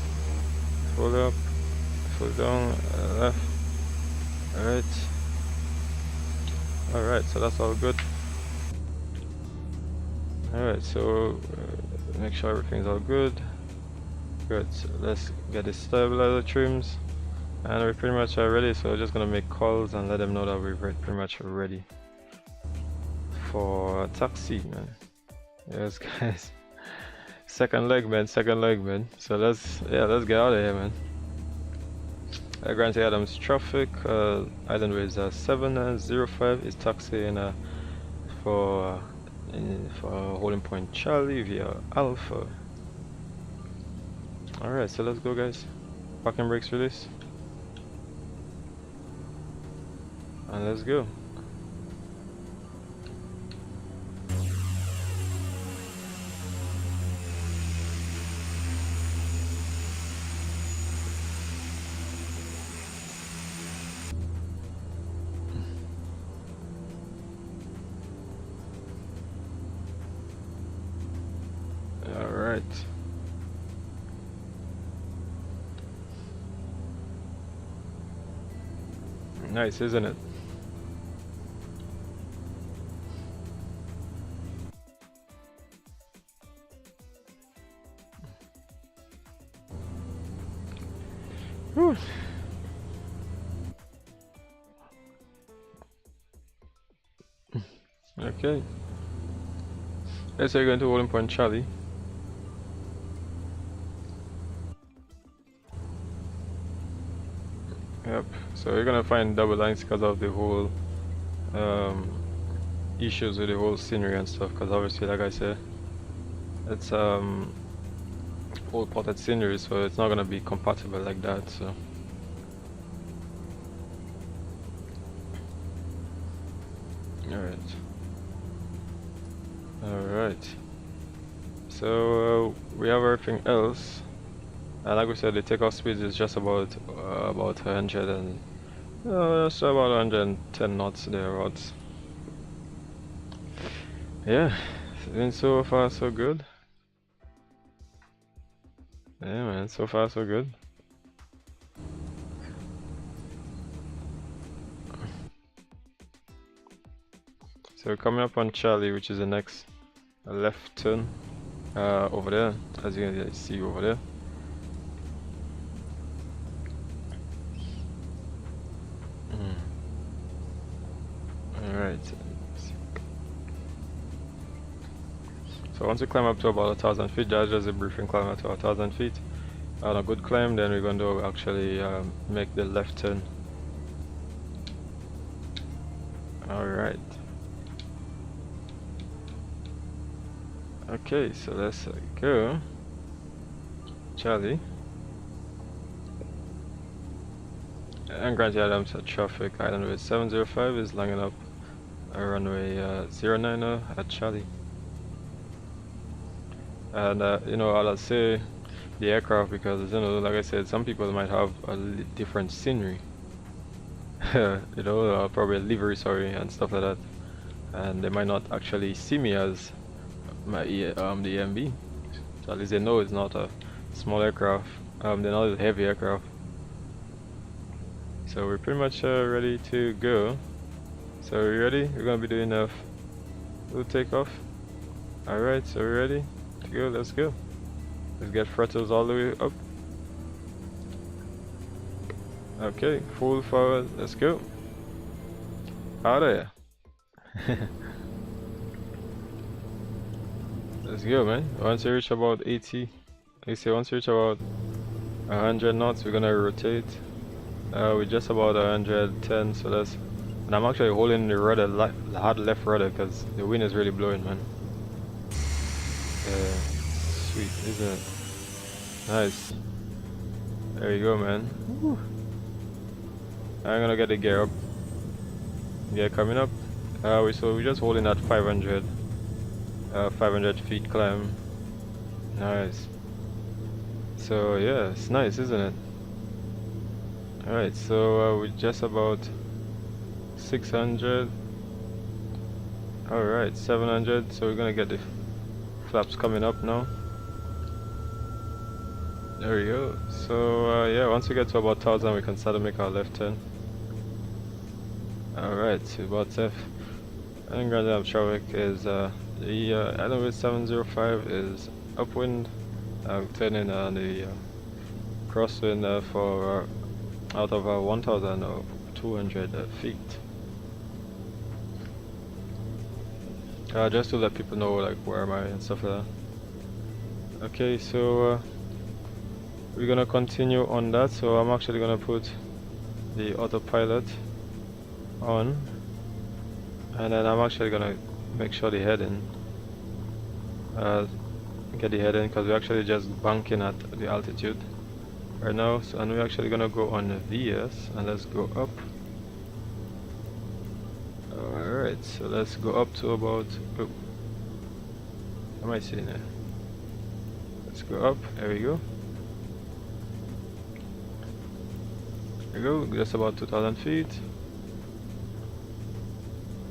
Fold up, fold down, left. Alright, so that's all good. Alright, so make sure everything's all good. Good, so let's get the stabilizer trims. And we're pretty much ready, so we're just gonna make calls and let them know that we're pretty much ready for taxi, man. Yes, guys. Second leg, man. So let's get out of here, man. Granted, Addons traffic. Islandways 705 is taxiing for holding point Charlie via Alpha. All right, so let's go, guys. Parking brakes release, and let's go. Alright. Nice, isn't it? Whew. Okay. Let's say you're going to holding point Charlie. Yep, so you're gonna find double lines because of the whole issues with the whole scenery and stuff, because obviously, like I said, it's all potted scenery, so it's not gonna be compatible like that. So alright, so we have everything else. And like we said, the takeoff speed is just about 100 and just about 110 knots thereabouts. Yeah, been so far so good. Yeah, man, so far so good. So we're coming up on Charlie, which is the next left turn over there, as you can see over there. Alright, so once we climb up to about 1,000 feet, that's just a briefing climb up to 1,000 feet. On a good climb, then we're going to actually make the left turn. Alright. Okay, so let's go. Charlie. And granted, Addons traffic. Islandways 705 is lining up runway 09 at Charlie. And you know, I'll say the aircraft because, you know, like I said, some people might have a different scenery. You know, probably a livery, sorry, and stuff like that, and they might not actually see me as my the EMB. So at least they know it's not a small aircraft. They're not a heavy aircraft. So we're pretty much ready to go. So we're ready. We're gonna be doing a little takeoff. All right, so we're ready to go. Let's go. Let's get throttles all the way up. Okay, full forward. Let's go. Out of here. Let's go, man. Once we reach about 80, once we reach about 100 knots, we're gonna rotate. We're just about 110, so that's. And I'm actually holding the rudder, the hard left rudder, because the wind is really blowing, man. Sweet, isn't it? Nice. There you go, man. Woo. I'm gonna get the gear up. Gear coming up. So we're just holding that 500 feet climb. Nice. So yeah, it's nice, isn't it? Alright, so we're just about 600. Alright, 700. So we're gonna get the flaps coming up now. There we go. So yeah, once we get to about 1000 we can start to make our left turn. Alright, so about F. And Grand traffic is the Islandways 705 is upwind. I'm turning on the crosswind for out of 1,200 feet. Just to let people know like where am I and stuff like that. Okay, so we're gonna continue on that. So I'm actually gonna put the autopilot on, and then I'm actually gonna make sure the heading get the heading, because we're actually just banking at the altitude right now. So, and we're actually gonna go on the VS, and let's go up. Alright, so let's go up to about, oh, am I sitting there? Let's go up, there we go. There we go, just about 2000 feet.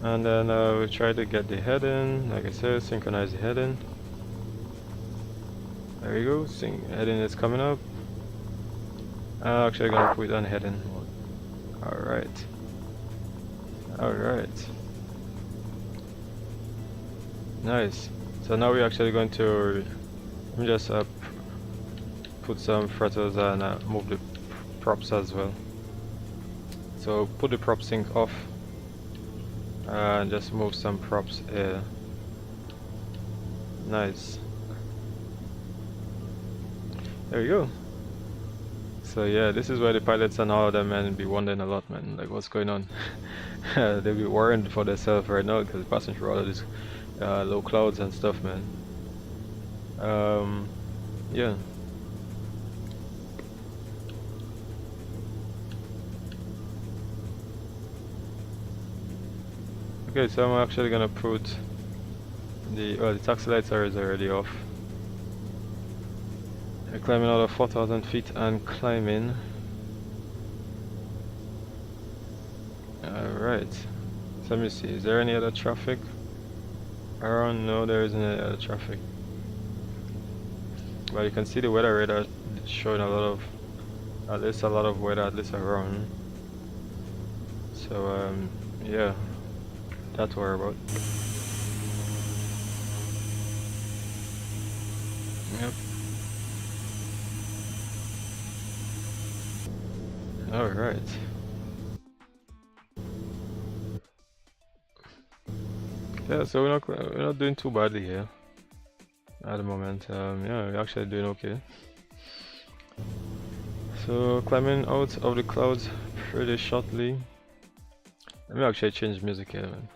And then we try to get the heading, like I said, synchronize the heading. There we go, heading is coming up. I'm actually gonna put it on heading. Alright. Alright. Nice. So now we're actually going to let me just put some fretters and move the props as well. So put the prop sync off and just move some props here. Nice. There we go. So yeah, this is where the pilots and all of them man be wondering a lot, man, like what's going on. They'll be worrying for themselves right now because passing through all of these low clouds and stuff, man. Yeah. Okay, so I'm actually gonna put the taxi lights are already off. We're climbing out of 4,000 feet and climbing. Alright, so let me see, is there any other traffic around? No, there isn't any other traffic. But you can see the weather radar showing a lot of, at least a lot of weather, at least around. So yeah, that's what we're about. Yep. Alright. Yeah, so we're not doing too badly here at the moment. Yeah, we're actually doing okay. So climbing out of the clouds pretty shortly. Let me actually change music here, man.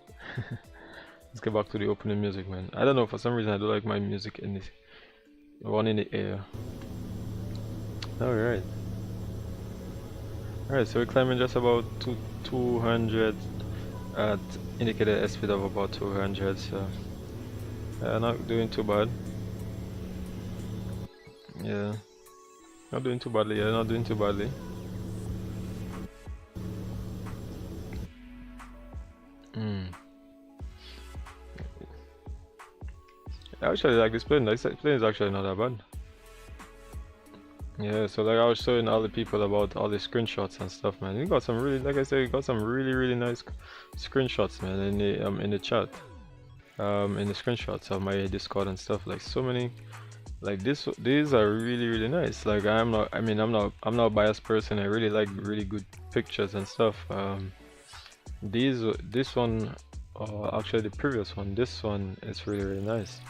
Let's get back to the opening music, man. I don't know, for some reason I do like my music in this one in the air. Alright. Alright, so we're climbing just about 200 at indicated airspeed of about 200, so not doing too bad. Yeah, not doing too badly. Yeah, not doing too badly. Actually, like this plane. This plane is actually not that bad. Yeah, so like I was showing all the people about all the screenshots and stuff, man. You got some really, like I said, you got some really nice screenshots, man, in the chat, in the screenshots of my Discord and stuff. Like so many, like these are really nice. Like I'm not a biased person. I really like really good pictures and stuff. This one, actually the previous one, this one is really nice.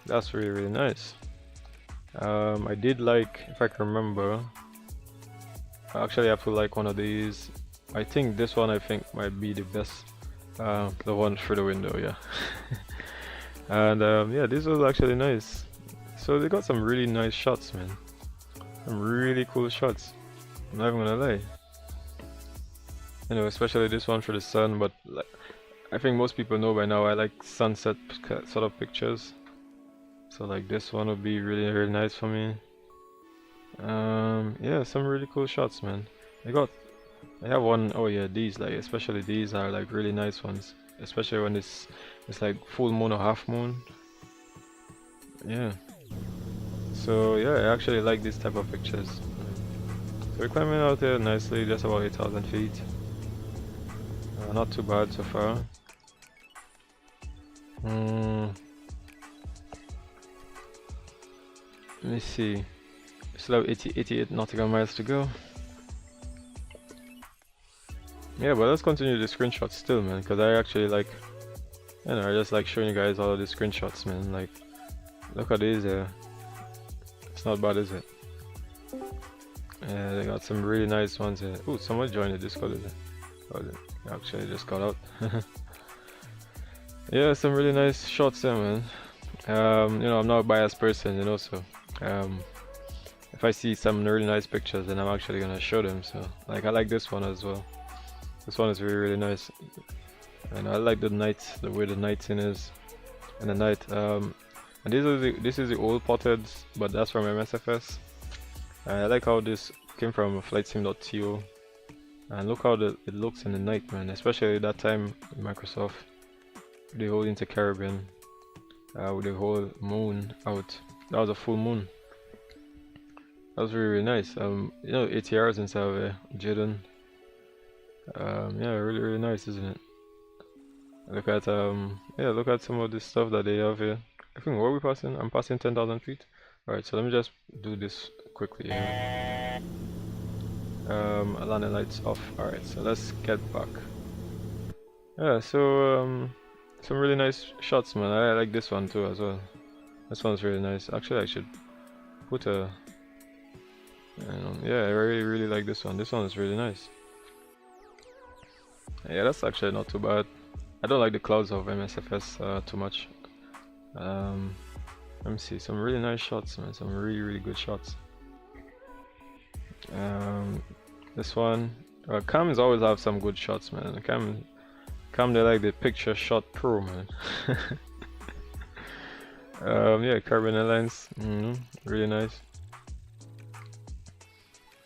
That's really nice. I did like, if I can remember, I actually have to like one of these. I think this one might be the best, the one through the window, yeah. And yeah, this was actually nice. So they got some really nice shots, man. Some really cool shots. I'm not even gonna lie. You know, especially this one for the sun, but like, I think most people know by now I like sunset sort of pictures. So like this one would be really nice for me. Yeah, some really cool shots, man. I have one, oh yeah, these, like especially these are like really nice ones, especially when it's like full moon or half moon. Yeah. So yeah, I actually like this type of pictures. So we're climbing out here nicely, just about 8,000 feet. Not too bad so far. Let me see. Still have 88 nautical miles to go. Yeah, but let's continue the screenshots still, man, because I actually like, you know, I just like showing you guys all of the screenshots, man. Like, look at these here. It's not bad, is it? Yeah, they got some really nice ones here. Ooh, someone joined the Discord, is it? Oh, they actually just got out. Yeah, some really nice shots there, man. You know, I'm not a biased person, you know, so if I see some really nice pictures, then I'm actually gonna show them. So, like, I like this one as well. This one is really, really nice. And I like the night, the way the night scene is, and the night. And this is the old potted, but that's from MSFS. I like how this came from flightsim.to, and look how it looks in the night, man. Especially that time in Microsoft, the whole InterCaribbean, with the whole moon out. That was a full moon. That was really, really nice. You know, ATRs inside of Jaden. Yeah, really, really nice, isn't it? Look at yeah, look at some of the stuff that they have here. I think what are we passing? I'm passing 10,000 feet. Alright, so let me just do this quickly. Landing lights off. Alright, so let's get back. Yeah, so some really nice shots, man. I like this one too as well. This one's really nice. Actually, I should put a. Yeah, I really, really like this one. This one is really nice. Yeah, that's actually not too bad. I don't like the clouds of MSFS too much. Let me see, some really nice shots, man. Some really, really good shots. This one, Cams always have some good shots, man. Cam, they like the picture shot pro, man. Yeah, Caribbean Airlines, really nice.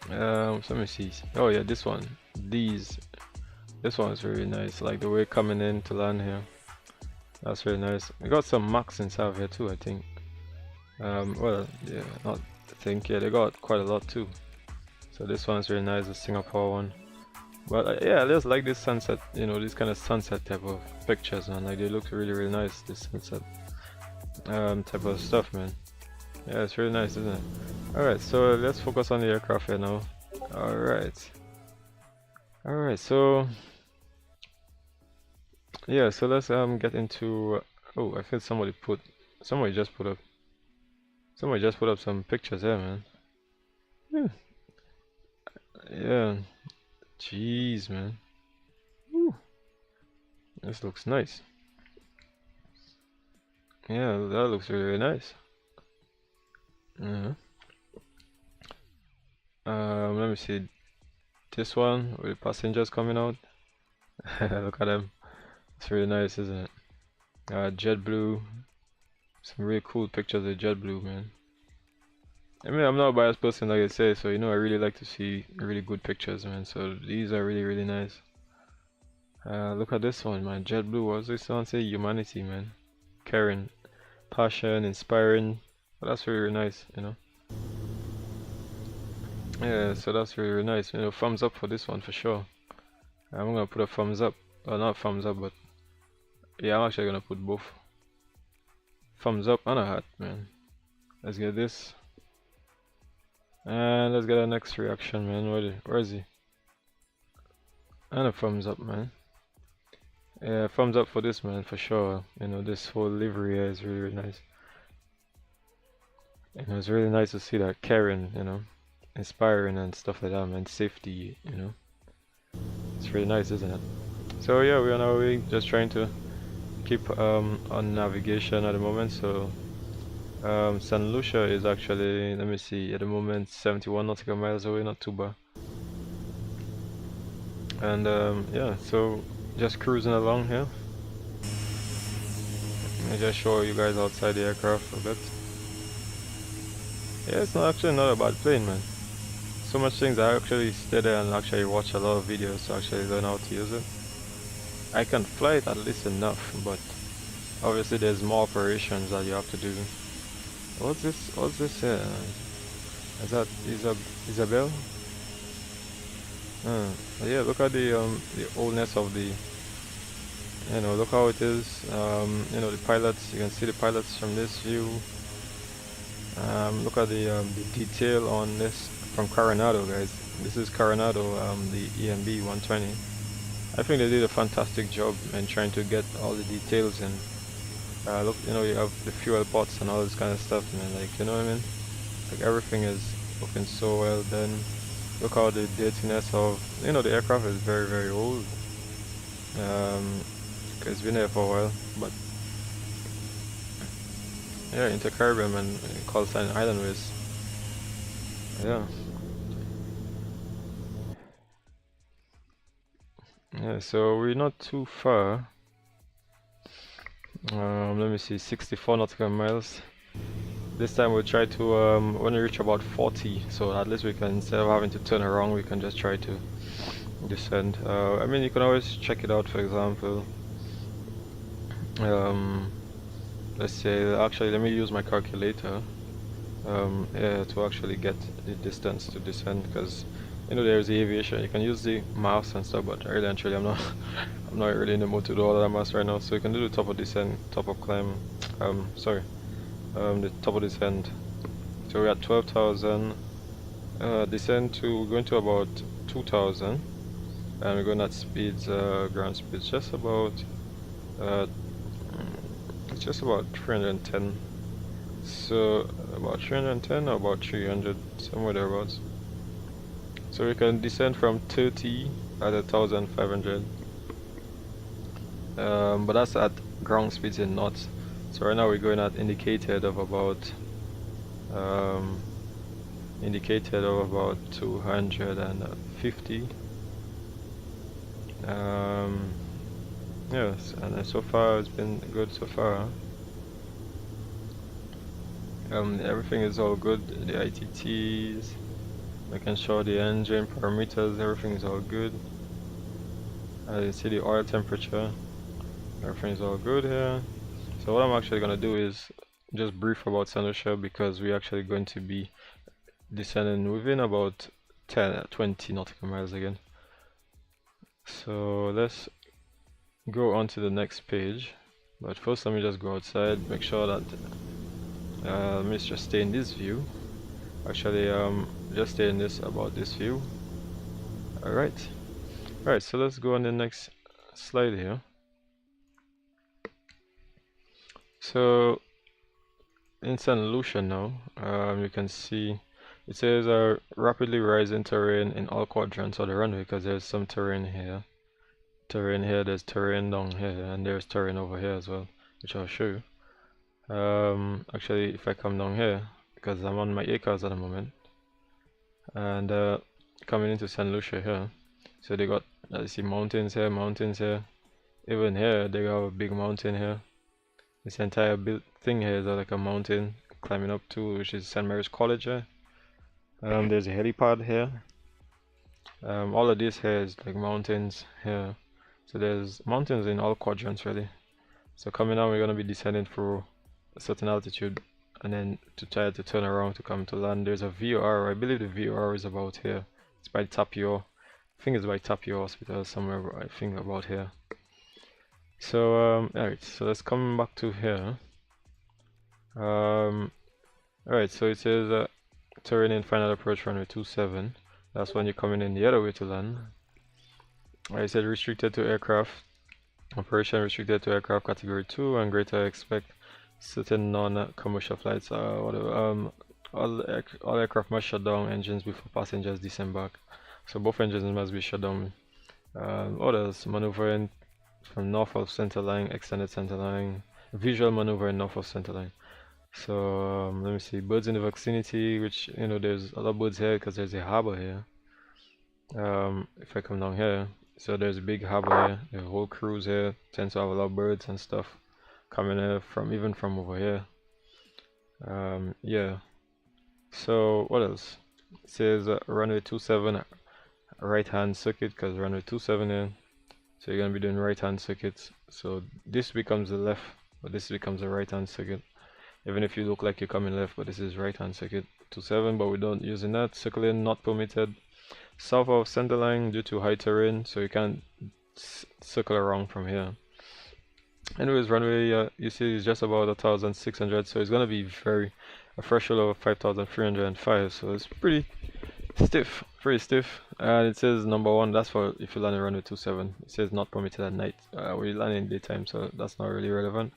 So let me see. Oh yeah, this one. This one is really nice. Like the way coming in to land here. That's really nice. We got some Max inside here too, I think. Well, yeah, not I think. Yeah, they got quite a lot too. So this one's really nice, the Singapore one. But yeah, I just like this sunset. You know, this kind of sunset type of pictures, man. Like they look really, really nice. This sunset type of stuff, man. Yeah, it's really nice, isn't it? Alright, so let's focus on the aircraft here now. Alright. Alright, so yeah, so let's get into oh, I feel somebody just put up some pictures there, man. Yeah. Jeez, man. Woo. This looks nice. Yeah, that looks really, really nice. Let me see this one with passengers coming out. Look at them. It's really nice, isn't it? JetBlue. Some really cool pictures of JetBlue, man. I mean, I'm not a biased person, like I say, so you know, I really like to see really good pictures, man. So these are really, really nice. Look at this one, man. JetBlue. What does this one say? Humanity, man. Caring, passion, inspiring. Well, that's really, really nice, you know. Yeah, so that's really, really nice. You know, thumbs up for this one for sure. I'm gonna put a thumbs up. Well, not thumbs up, but yeah, I'm actually gonna put both. Thumbs up and a heart, man. Let's get this. And let's get our next reaction, man. Where is he? And a thumbs up, man. Yeah, thumbs up for this, man, for sure. You know, this whole livery here is really, really nice. You know, it's really nice to see that caring, you know, inspiring and stuff like that, man. Safety, you know. It's really nice, isn't it? So yeah, we're on our way, just trying to keep on navigation at the moment. So San Lucia is actually, let me see, at the moment 71 nautical miles away, not too bad. And yeah, so just cruising along here. Let me just show you guys outside the aircraft a bit. Yeah, it's actually not a bad plane, man. So much things. I actually stay there and actually watch a lot of videos to actually learn how to use it. I can fly it at least enough, but obviously there's more operations that you have to do What's this? What's this here? Is that Isabel? Yeah, look at the oldness of the, you know, look how it is. You know, the pilots, you can see the pilots from this view. Look at the detail on this from Carenado, guys. This is Carenado, the EMB120. I think they did a fantastic job in trying to get all the details in. Look, you know, you have the fuel pots and all this kind of stuff, man. Like, you know what I mean? Like, everything is looking so well done. Look how the dirtiness of, you know, the aircraft is very, very old. It's been there for a while, but yeah, InterCaribbean and Callsign Islandways. Yeah. Yeah, so we're not too far. Let me see, 64 nautical miles. This time we'll try to when we reach about 40, so at least we can, instead of having to turn around, we can just try to descend. I mean, you can always check it out. For example, let's say, actually, let me use my calculator yeah, to actually get the distance to descend, because you know there's the aviation. You can use the maths and stuff, but really and truly, I'm not I'm not really in the mood to do all of that maths right now. So you can do the top of descent, top of climb. Sorry, the top of descent. So we're at 12,000. Descend to, we're going to about 2,000, and we're going at speeds, ground speeds, just about it's just about 310. So about 310 or about 300, somewhere thereabouts. So we can descend from 30 at 1,500. But that's at ground speeds in knots. So right now we're going at indicated of about 250. Yes, and so far it's been good so far. Everything is all good. The ITTs, making sure the engine parameters, everything is all good. You see the oil temperature, everything is all good here. So what I'm actually gonna do is just brief about St. Lucia, because we're actually going to be descending within about 20 nautical miles again. So let's go on to the next page, but first let me just go outside, make sure that let me just stay in this view. Actually, just stay in this, about this view. Alright, so let's go on the next slide here. So in St. Lucia now, you can see it says rapidly rising terrain in all quadrants of the runway, because there's some terrain here, there's terrain down here, and there's terrain over here as well, which I'll show you. Actually, if I come down here, because I'm on my acres at the moment, and coming into St. Lucia here, so they got, you see mountains here, even here they got a big mountain here. This entire thing here is like a mountain climbing up to, which is St. Mary's College here. There's a helipad here. All of this here is like mountains here, so there's mountains in all quadrants really. So coming out, we're going to be descending through a certain altitude, and then to try to turn around to come to land. There's a VOR. I believe the VOR is about here. It's by Tapio. I think it's by Tapio Hospital, somewhere, I think about here. So alright, so let's come back to here. Alright, so it says terrain in final approach runway 27. That's when you're coming in the other way to land. I said restricted to aircraft. Operation restricted to aircraft category 2 and greater. Expect certain non-commercial flights. Whatever. All aircraft must shut down engines before passengers disembark. So both engines must be shut down. What else? Maneuvering from north of center line, extended center line. Visual maneuvering north of center line. So let me see. Birds in the vicinity, which, you know, there's a lot of birds here because there's a harbor here. If I come down here, so there's a big harbor here. The whole cruise here tends to have a lot of birds and stuff coming in from, even from over here. Yeah. So what else? It says runway 27 right hand circuit, because runway 27 here. So you're gonna be doing right hand circuits. So this becomes the left, but this becomes the right hand circuit. even if you look like you're coming left, but this is right hand circuit 27, but we don't using that. Circling not permitted south of center line due to high terrain, so you can't circle around from here. Anyways, runway you see is just about 1,600, so it's gonna be a threshold of 5,305, so it's pretty stiff, and it says number 1, that's for if you land in runway 27. It says not permitted at night. We land in daytime, so that's not really relevant.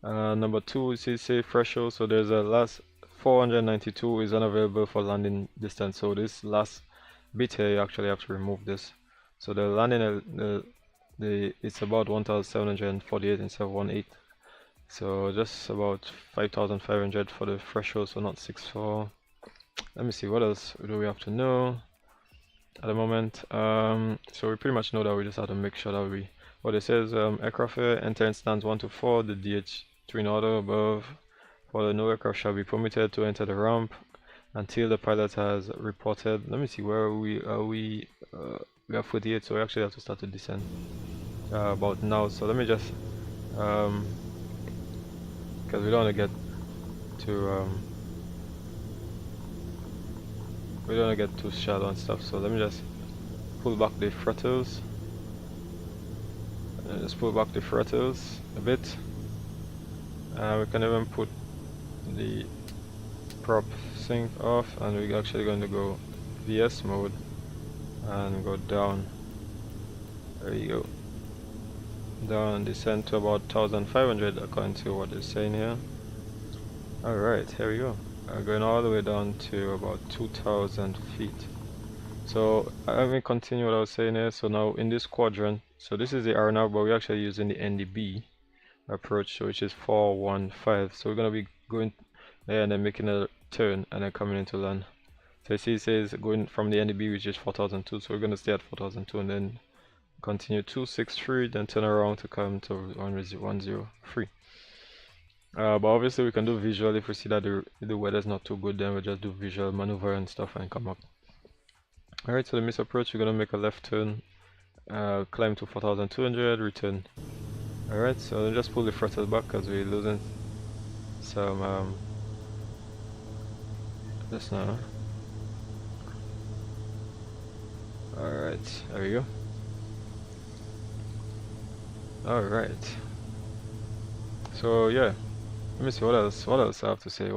Number 2 is safe threshold, so there's a last 492 is unavailable for landing distance, so this last bit here you actually have to remove this. So the landing it's about 1,748 instead of 18, so just about 5,500 for the threshold, so not 64. Let me see, what else do we have to know at the moment? So we pretty much know that we just have to make sure that what it says, aircraft entering stands 1 to 4, the DH3 in order above. For no aircraft shall be permitted to enter the ramp until the pilot has reported. Let me see, where are we? We have 48, so we actually have to start to descend about now. So let me just because we don't want to get to we don't want to get too shallow and stuff, so let me just pull back the throttles. Just pull back the throttles a bit. We can even put the prop sync off, and we're actually going to go VS mode and go down. There you go. Down and descend to about 1,500 according to what it's saying here. Alright, here we go. Going all the way down to about 2,000 feet. So let me continue what I was saying here. So now in this quadrant, so this is the R now, but we're actually using the NDB approach, so which is 415. So we're gonna be going there and then making a turn and then coming into land. So you see it says going from the NDB, which is 4,002, so we're gonna stay at 4,002 and then continue 263, then turn around to come to 103. But obviously we can do visual. If we see that the weather's not too good, then we'll just do visual maneuver and stuff and come up. Alright, so the miss approach, we're gonna make a left turn, climb to 4,200, return. Alright, so just pull the throttle back because we're losing some just now. Alright, there we go. Alright, so yeah, let me see what else I have to say.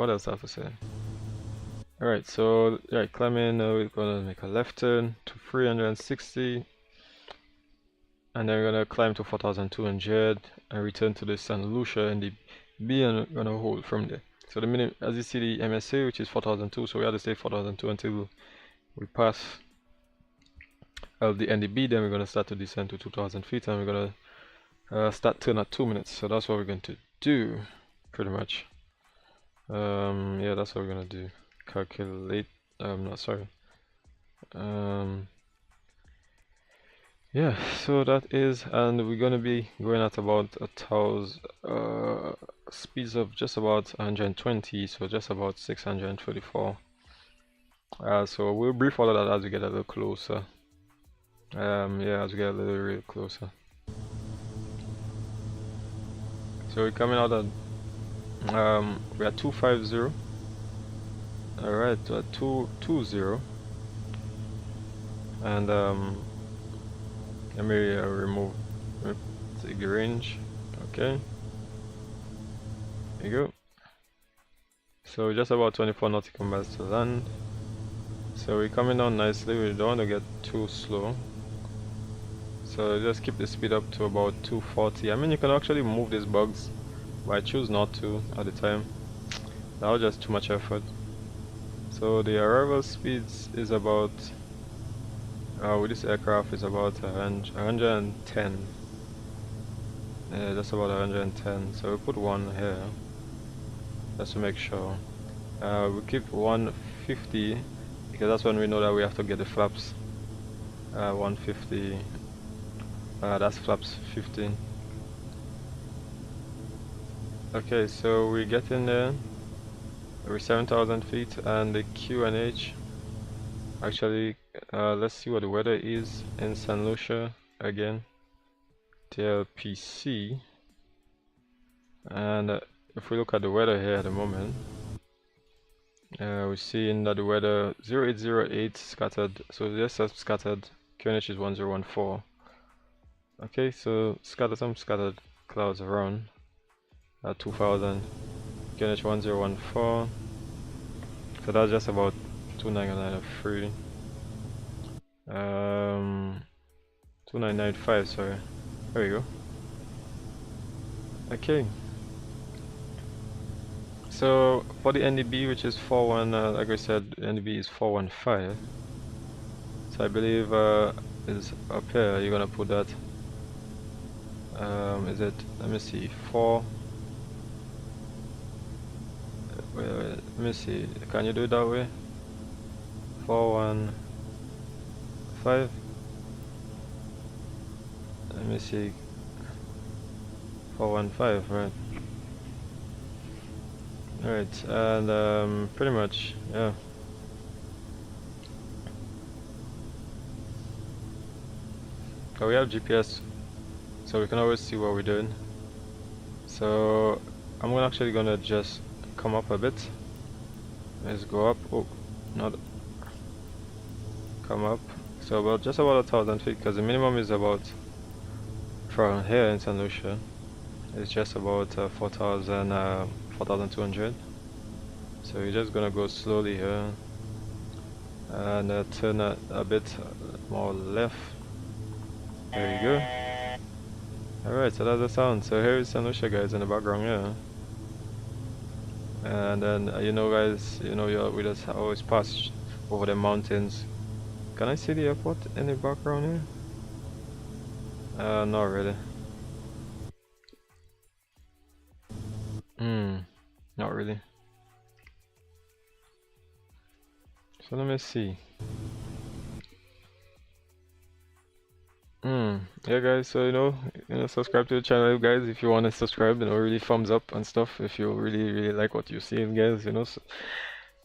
Alright, so yeah, climbing, we're gonna make a left turn to 360, and then we're gonna climb to 4,200 and return to the St. Lucia and the B, and we're gonna hold from there. So the minute, as you see, the MSA, which is 4,002, so we have to stay 4,002 until we pass the NDB. Then we're gonna start to descend to 2,000 feet, and we're gonna start turn at 2 minutes. So that's what we're going to do, pretty much. Yeah, that's what we're gonna do. Calculate. No, sorry. Yeah, so that is, and we're gonna be going at about 1,000 speeds of just about 120, so just about 634. So we'll brief all of that as we get a little closer. Yeah, as we get a little real closer. So we're coming out at we are 250. Alright, 220, and let me remove, take the range. Okay, there you go. So just about 24 nautical miles to land. So we're coming down nicely. We don't want to get too slow, so just keep the speed up to about 240. I mean, you can actually move these bugs, but I choose not to at the time. That was just too much effort. So the arrival speeds is about with this aircraft is about 110. Yeah, just about 110. So we put one here just to make sure. We keep 150 because that's when we know that we have to get the flaps. 150. That's flaps 15. Okay, so we're getting there. We're 7,000 feet, and the QNH. Actually, let's see what the weather is in St. Lucia again. TLPC, and if we look at the weather here at the moment, we're seeing that the weather 0808 scattered, so yes, that's scattered. QNH is 1014. Okay, so some scattered clouds around at 2000. QNH 1014. So that's just about 2993. 2995, sorry. There we go. Okay. So for the NDB, which is 41, like I said, NDB is 415. So I believe is up here. You're gonna put that. Is it? Let me see. 4. Wait, let me see. Can you do it that way? 415. Let me see. 415, right? Alright, and pretty much, yeah. So we have GPS, so we can always see what we're doing. So I'm actually gonna just come up a bit. Let's go up. Oh, not come up. So about just about 1,000 feet, because the minimum is about from here in St. Lucia. It's just about 4,200. So you're just gonna go slowly here and turn a bit more left. There you go. Alright, so that's the sound. So here is St. Lucia, guys, in the background, yeah. And then you know, guys, you know, we just always pass over the mountains. Can I see the airport in the background here? Not really. Not really. So let me see. Yeah, guys, so you know, subscribe to the channel, guys, if you want to subscribe, you know, really thumbs up and stuff if you really like what you're seeing, guys, you know. So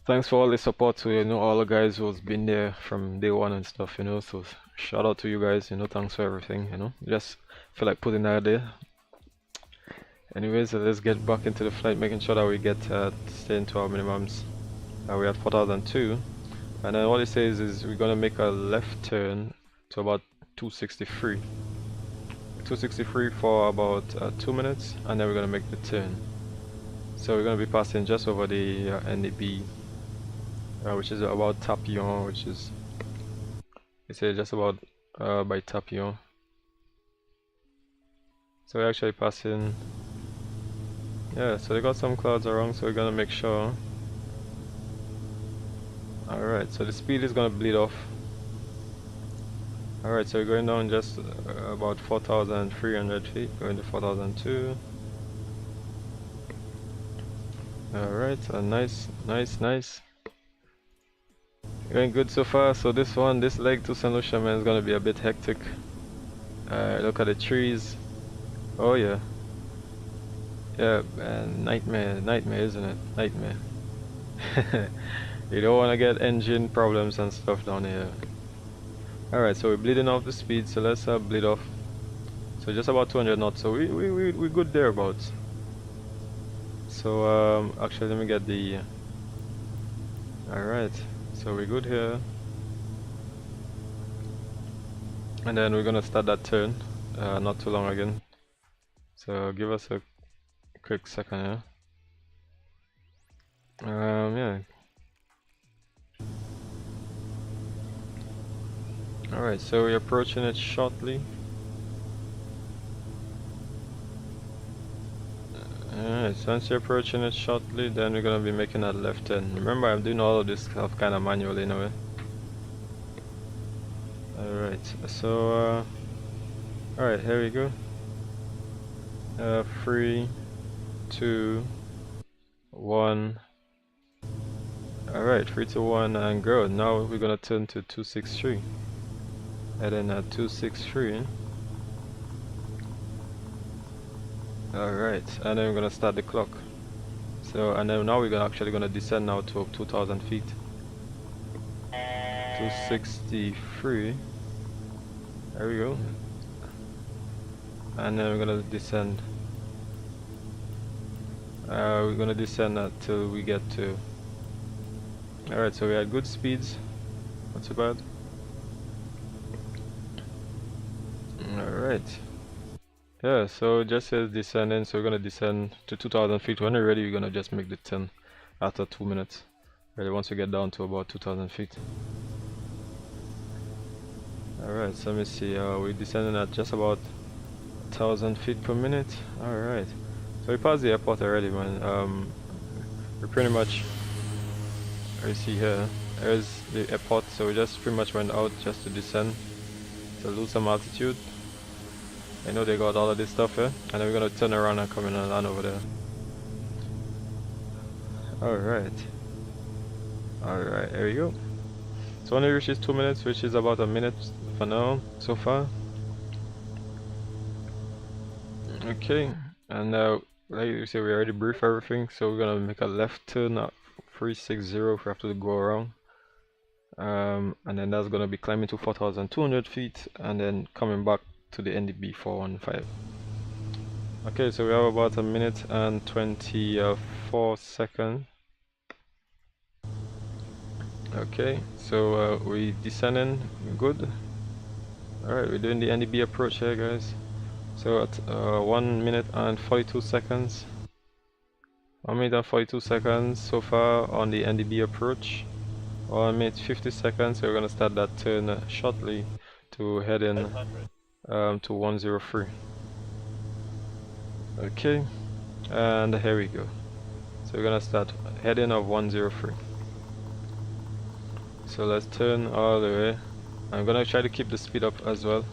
thanks for all the support to, you know, all the guys who's been there from day one and stuff, you know. So shout out to you guys, you know. Thanks for everything, you know. Just feel like putting that there. Anyways, so let's get back into the flight, making sure that we get stay into our minimums. We're at 4,002, and then what it says is we're gonna make a left turn to about 263 for about 2 minutes, and then we're gonna make the turn. So we're gonna be passing just over the NDB, which is about Tapillon, which is, it's just about by Tapillon. So we're actually passing, yeah, so they got some clouds around, so we're gonna make sure. Alright, so the speed is gonna bleed off. Alright, so we're going down just about 4,300 feet, going to 4,002. Alright, so nice. Going good so far. So this leg to St. Lucia, man, is gonna be a bit hectic. Look at the trees. Oh yeah. Yeah, man, nightmare, isn't it? Nightmare. You don't want to get engine problems and stuff down here. Alright, so we're bleeding off the speed, so let's bleed off. So just about 200 knots, so we're good thereabouts. So actually let me get the, alright, so we're good here. And then we're gonna start that turn, not too long again. So give us a quick second here. Yeah. Alright, so we're approaching it shortly. Alright, so once you're approaching it shortly, then we're gonna be making that left turn. Remember, I'm doing all of this stuff kind of manually in a way. Alright, so alright, here we go. 3, 2, 1. Alright, 3, 2, 1, and go. Now we're gonna turn to 263. And then at 263. Alright, and then we're gonna start the clock. So, and then now we're actually gonna descend now to 2,000 feet. 263. There we go. And then we're gonna descend. We're gonna descend that till we get to. Alright, so we had good speeds, not too bad. Alright. Yeah, so it just says descending, so we're gonna descend to 2000 feet. When we're ready, we're gonna just make the 10 after 2 minutes. Really, once we get down to about 2000 feet. Alright, so let me see, we're descending at just about 1000 feet per minute. Alright, so we passed the airport already, man. We're pretty much, you see here, there's the airport, so we just pretty much went out just to descend, to lose some altitude. I know they got all of this stuff here, and then we're gonna turn around and come in and land over there. Alright. Alright, there we go. So only reaches 2 minutes, which is about a minute for now, so far. Okay, and like you see, we already briefed everything, so we're gonna make a left turn at 360 if we have to go around. And then that's gonna be climbing to 4,200 feet, and then coming back to the NDB 415. Okay, so we have about a minute and 24 seconds. Okay, so we descending good. Alright, we're doing the NDB approach here, guys. So at 1 minute and 42 seconds. 1 minute and 42 seconds so far on the NDB approach. 1 minute 50 seconds, so we're gonna start that turn shortly to head in to 103. Okay, and here we go. So we're gonna start heading of 103. So let's turn all the way. I'm gonna try to keep the speed up as well.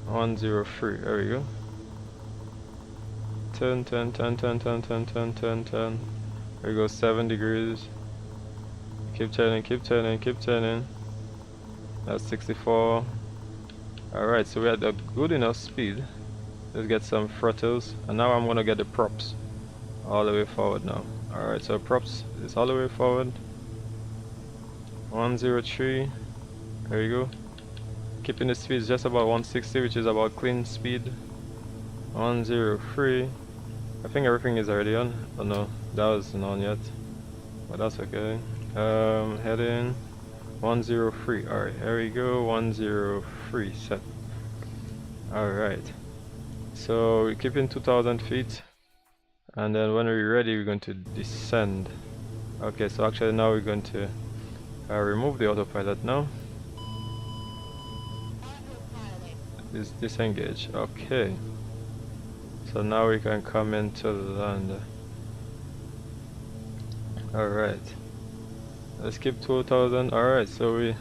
103, there we go. Turn. There we go, 7 degrees. Keep turning. That's 64. Alright, so we had a good enough speed. Let's get some throttles. And now I'm gonna get the props all the way forward now. Alright, so props is all the way forward. 103. There you go. Keeping the speed just about 160, which is about clean speed. 103. I think everything is already on. Oh no, that wasn't on yet. But that's okay. Heading 103. Alright, here we go. 103 set. Alright. So we're keeping 2000 feet. And then when we're ready, we're going to descend. Okay, so actually now we're going to remove the autopilot now. Is disengage. Okay. So now we can come into land. Alright. Let's keep 2000. Alright, so we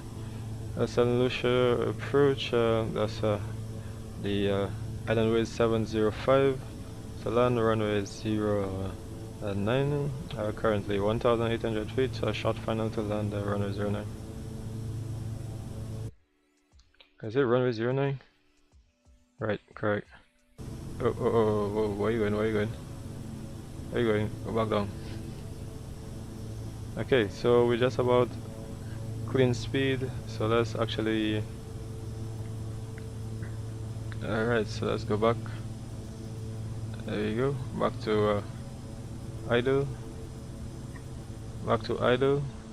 San Lucia approach. That's the Islandways 705. So land runway is 09. Currently 1800 feet. So short final to land runway 09. Is it runway 09? Right, correct. Oh, where you going? Go back down. Okay, so we're just about clean speed, so let's actually... Alright, so let's go back. There you go, back to idle.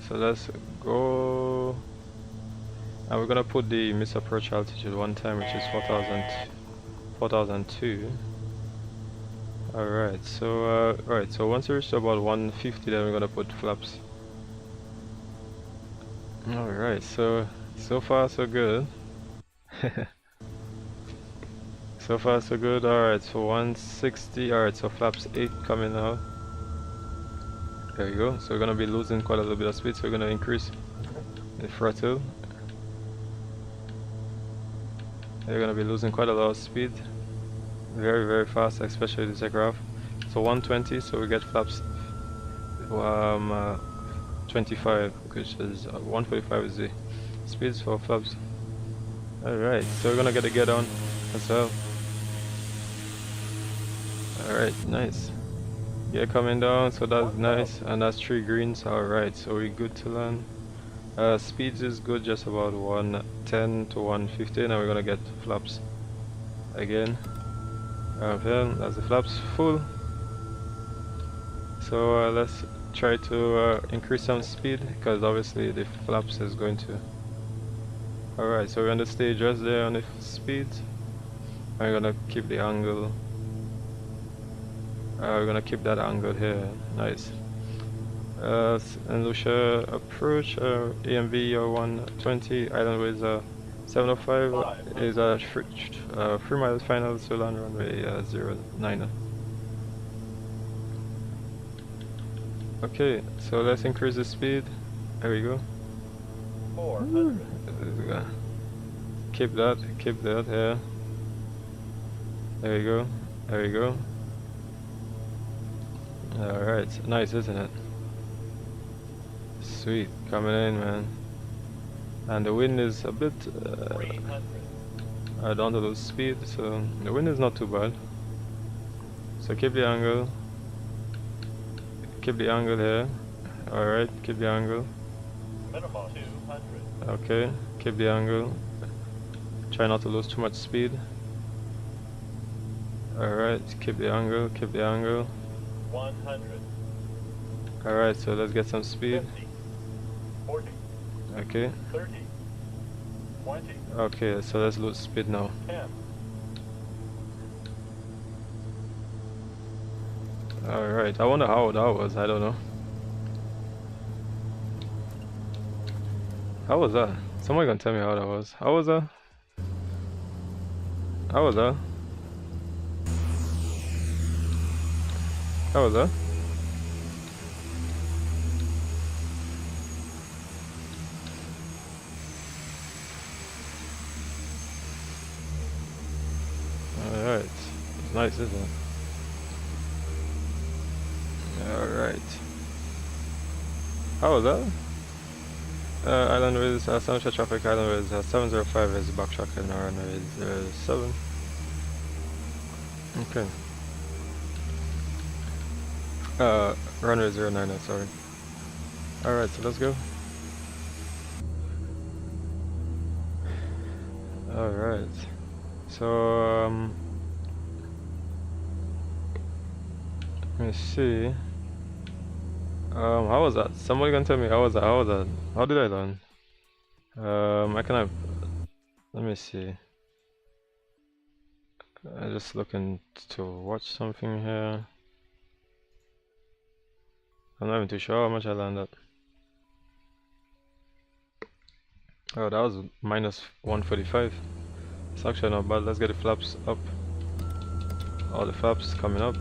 So let's go... And we're gonna put the misapproach altitude one time, which is 4,002. Alright, so so once we reach about 150, then we're gonna put flaps. Alright, so far so good. So far so good. Alright, so 160. Alright, so flaps 8 coming out. There you go. So we're gonna be losing quite a little bit of speed, so we're gonna increase the throttle. You're gonna be losing quite a lot of speed, very fast, especially this aircraft. So 120, so we get flaps 25, which is 145 is the speeds for flaps. Alright, so we're gonna get a get on as well. Alright, nice. Yeah, coming down, so that's nice, and that's 3 greens. Alright, so we're good to land. Speeds is good, just about 110 to 115, and we're gonna get flaps again. Then that's the flaps full. So let's try to increase some speed, because obviously the flaps is going to. Alright, so we're on the stage just there on the speed. I'm gonna keep the angle. We're gonna keep that angle here. Nice. And Lucia approach EMB120 Islandways 705 is a 3 miles final to land runway 09. Okay, so let's increase the speed. There we go. 400. Keep that, yeah. There we go, there we go. Alright, nice, isn't it? Sweet, coming in, man. And the wind is a bit down to low speed, so the wind is not too bad. So keep the angle. Keep the angle here. Alright, keep the angle. Minimum 200. Okay, keep the angle. Try not to lose too much speed. Alright, keep the angle, keep the angle. 100. Alright, so let's get some speed. 50. 40. Okay. 30. 20. Okay, so let's lose speed now. 10. Alright, I wonder how that was, I don't know. How was that? Someone gonna tell me how that was. How was that? How was that? How was that? Alright. It's nice, isn't it? Alright. How was that? Islandways, Sunshine traffic, Islandways 705 is backtracking, runway 07. Okay. Runway 09, sorry. Alright, so let's go. Alright. So, let me see. How was that? Somebody can tell me how was that? How was that? How did I learn? I can have. Let me see. I'm just looking to watch something here. I'm not even too sure how much I landed. Oh, that was minus 145. It's actually not bad. Let's get the flaps up. All the flaps coming up.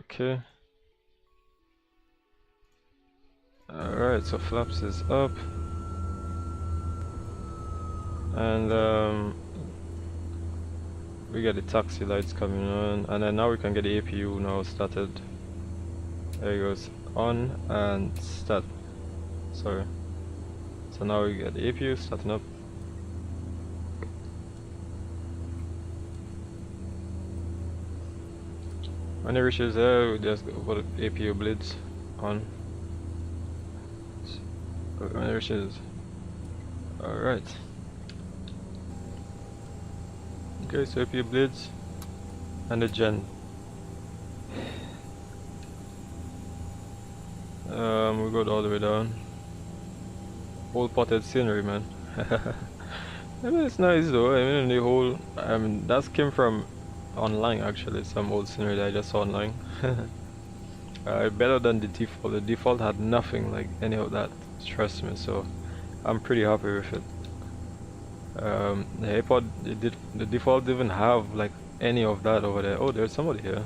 Okay. Alright, so flaps is up. And we get the taxi lights coming on, and then now we can get the APU now started. There it goes, on and start. Sorry. So now we get the APU starting up. When it reaches there, we just put APU blades on. When it reaches. Alright. Okay, so APU blades and the gen. We go all the way down. Whole potted scenery, man. I mean, it's nice though. I mean, the whole. I mean, that came from online actually. Some old scenery that I just saw online. Better than the default. The default had nothing like any of that. Trust me. So I'm pretty happy with it. The airport, the default didn't have like any of that over there. Oh, there's somebody here.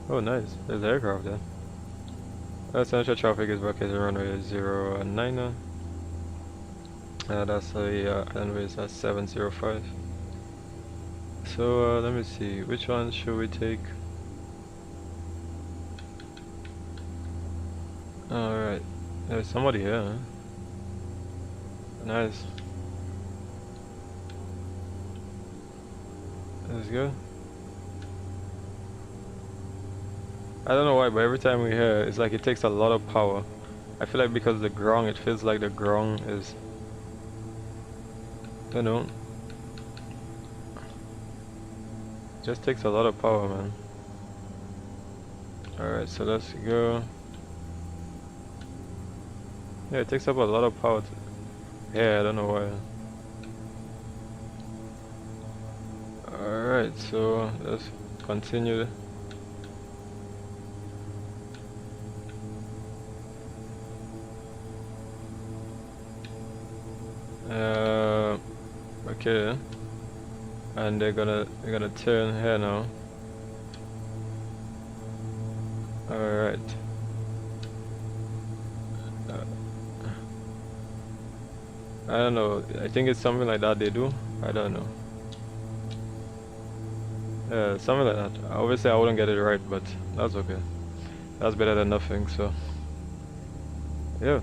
Oh, nice. There's the aircraft there. Essential traffic is located runway 09. That's the Islandways 705. So let me see, which one should we take? Alright, there's somebody here, huh? Nice. Let's go. I don't know why, but every time we hear it's like it takes a lot of power. I feel like because the ground, it feels like the ground is, you know. just takes a lot of power, man. Alright, so let's go. Yeah, it takes up a lot of power. Yeah, I don't know why. Alright, so let's continue. Okay, and they're gonna turn here now. Alright. I don't know. I think it's something like that they do. I don't know. Yeah, something like that. Obviously, I wouldn't get it right, but that's okay. That's better than nothing. So, yeah.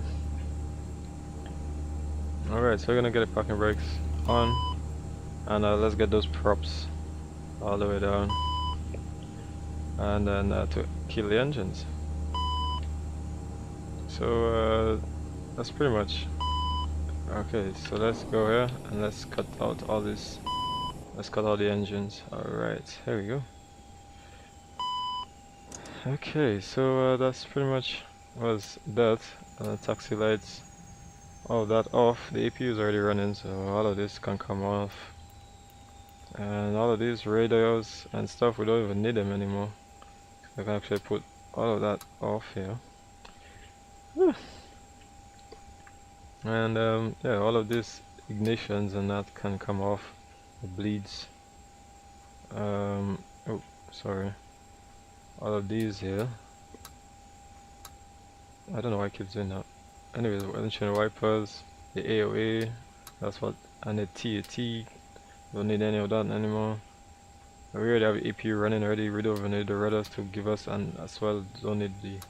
Alright, so we're gonna get the parking brakes on, and let's get those props all the way down, and then to kill the engines. So that's pretty much okay. So let's go here and let's cut out all this. Let's cut all the engines. Alright, here we go. Okay, so that's pretty much was that. Taxi lights, all that off. The APU is already running, so all of this can come off. And all of these radios and stuff, we don't even need them anymore. I can actually put all of that off here. And yeah, all of these ignitions and that can come off. The bleeds. Oh, sorry. All of these here. I don't know why I keep doing that. Anyways, windshield wipers, the AOA, that's what, and the TAT. Don't need any of that anymore. We already have APU running already. We don't even need the rudders to give us, and as well don't need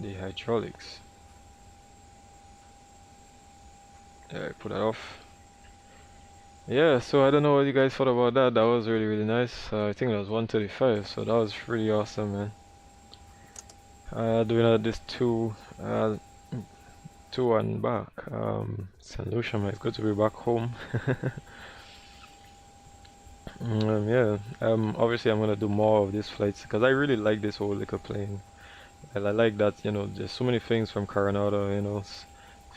the hydraulics. Yeah, put that off. Yeah, so I don't know what you guys thought about that. That was really nice. I think it was 135, so that was pretty awesome, man. Doing this two and back. St. Lucia, man, it's good to be back home. Yeah, obviously I'm gonna do more of these flights because I really like this whole little plane. And I like that, you know, there's so many things from Carenado, you know,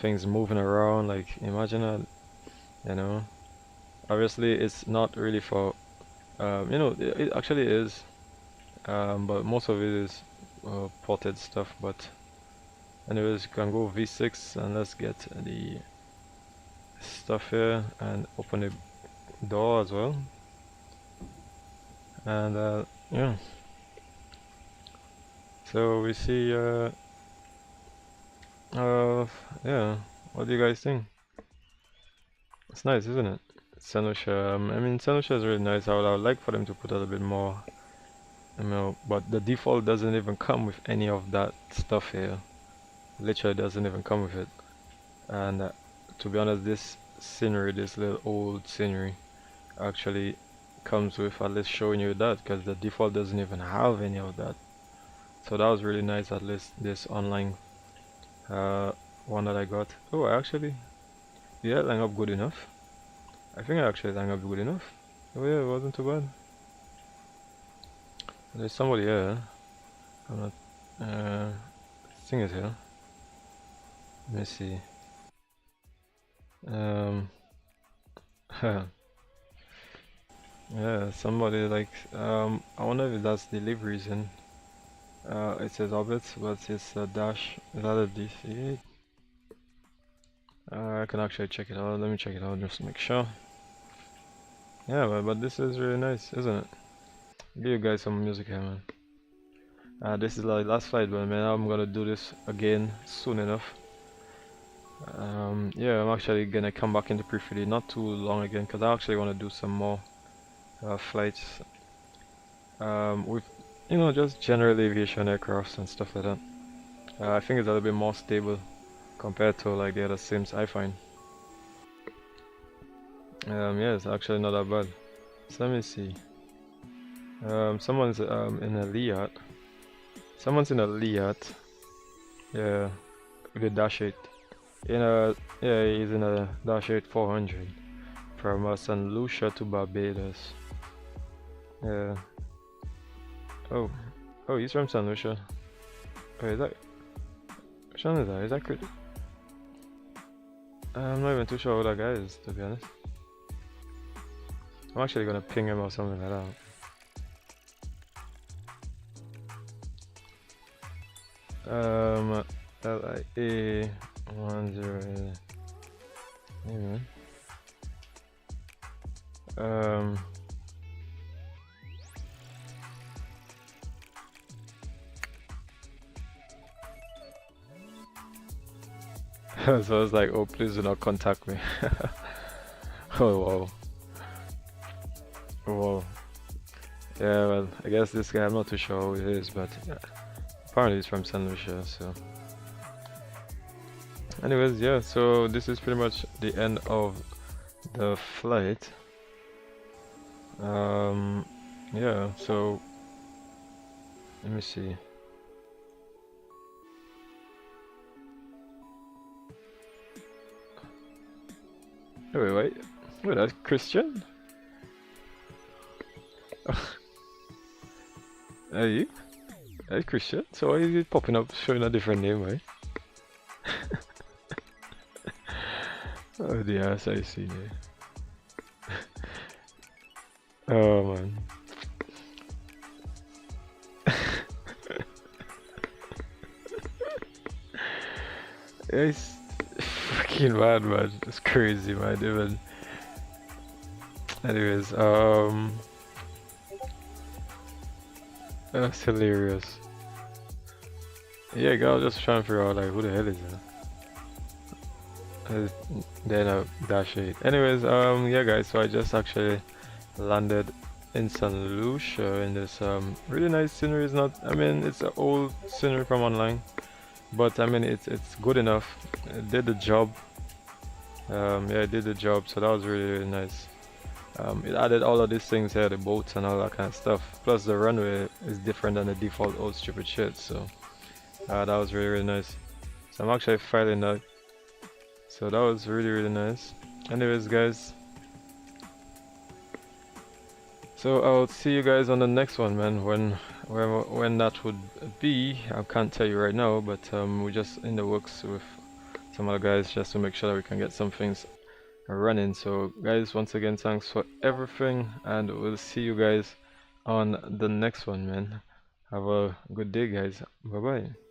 things moving around. Like, imagine that, you know. Obviously, it's not really for, you know, it actually is, but most of it is ported stuff. But anyways, you can go V6 and let's get the stuff here and open the door as well. And yeah, so we see yeah, what do you guys think? It's nice, isn't it? St. Lucia, I mean, St. Lucia is really nice. I would like for them to put a little bit more, you know, but the default doesn't even come with any of that stuff here. Literally doesn't even come with it. And to be honest, this scenery, this little old scenery, actually comes with at least showing you that, because the default doesn't even have any of that. So that was really nice, at least this online one that I got. Oh, actually, yeah, line up good enough. I think I actually line up good enough. Oh yeah, it wasn't too bad. There's somebody here. I'm not. Thing is here. Let me see. Yeah, somebody like. I wonder if that's deliveries in. It says orbit, but it's a dash. Is that a DC? I can actually check it out. Let me check it out just to make sure. Yeah, but this is really nice, isn't it? Give you guys some music here, man. This is like last flight, but man, I'm gonna do this again soon enough. Yeah, I'm actually gonna come back into Prepar3D not too long again, because I actually want to do some more flights with, you know, just general aviation aircrafts and stuff like that. I think it's a little bit more stable compared to like the other sims, I find. Yeah, it's actually not that bad. So let me see. Someone's in a Liat. Someone's in a Liat. Yeah, with a Dash 8. Yeah, he's in a Dash 8 400 from St. Lucia to Barbados. Yeah. Oh, he's from San Lucia. Wait, is that? Which one is that? Is that Chris? I'm not even too sure who that guy is, to be honest. I'm actually gonna ping him or something like that. LIA10. Hey man. So I was like, oh, please do not contact me. Oh wow. Wow. Yeah, well, I guess this guy, I'm not too sure who he is, but apparently he's from San Lucia, so. Anyways, yeah, so this is pretty much the end of the flight. Yeah, so let me see. Wait, that's Christian? Are you? That's Christian? So why is it popping up showing a different name, right? Oh dear, I see there. Oh man. It's fucking mad, man. It's crazy, man. Even. Anyways, that's hilarious. Yeah, I was just trying to figure out like who the hell is that? Then dash 8. Anyways, yeah, guys. So I just actually landed in San Lucia in this really nice scenery. It's not. I mean, it's an old scenery from online. But I mean, it's good enough. It did the job. Yeah, it did the job. So that was really nice. It added all of these things here, the boats and all that kind of stuff. Plus the runway is different than the default old stupid shit. So that was really nice. So I'm actually filing that. So that was really nice. Anyways, guys. So I'll see you guys on the next one, man. When that would be, I can't tell you right now, but we're just in the works with some other guys just to make sure that we can get some things running. So guys, once again, thanks for everything, and we'll see you guys on the next one, man. Have a good day, guys. Bye bye.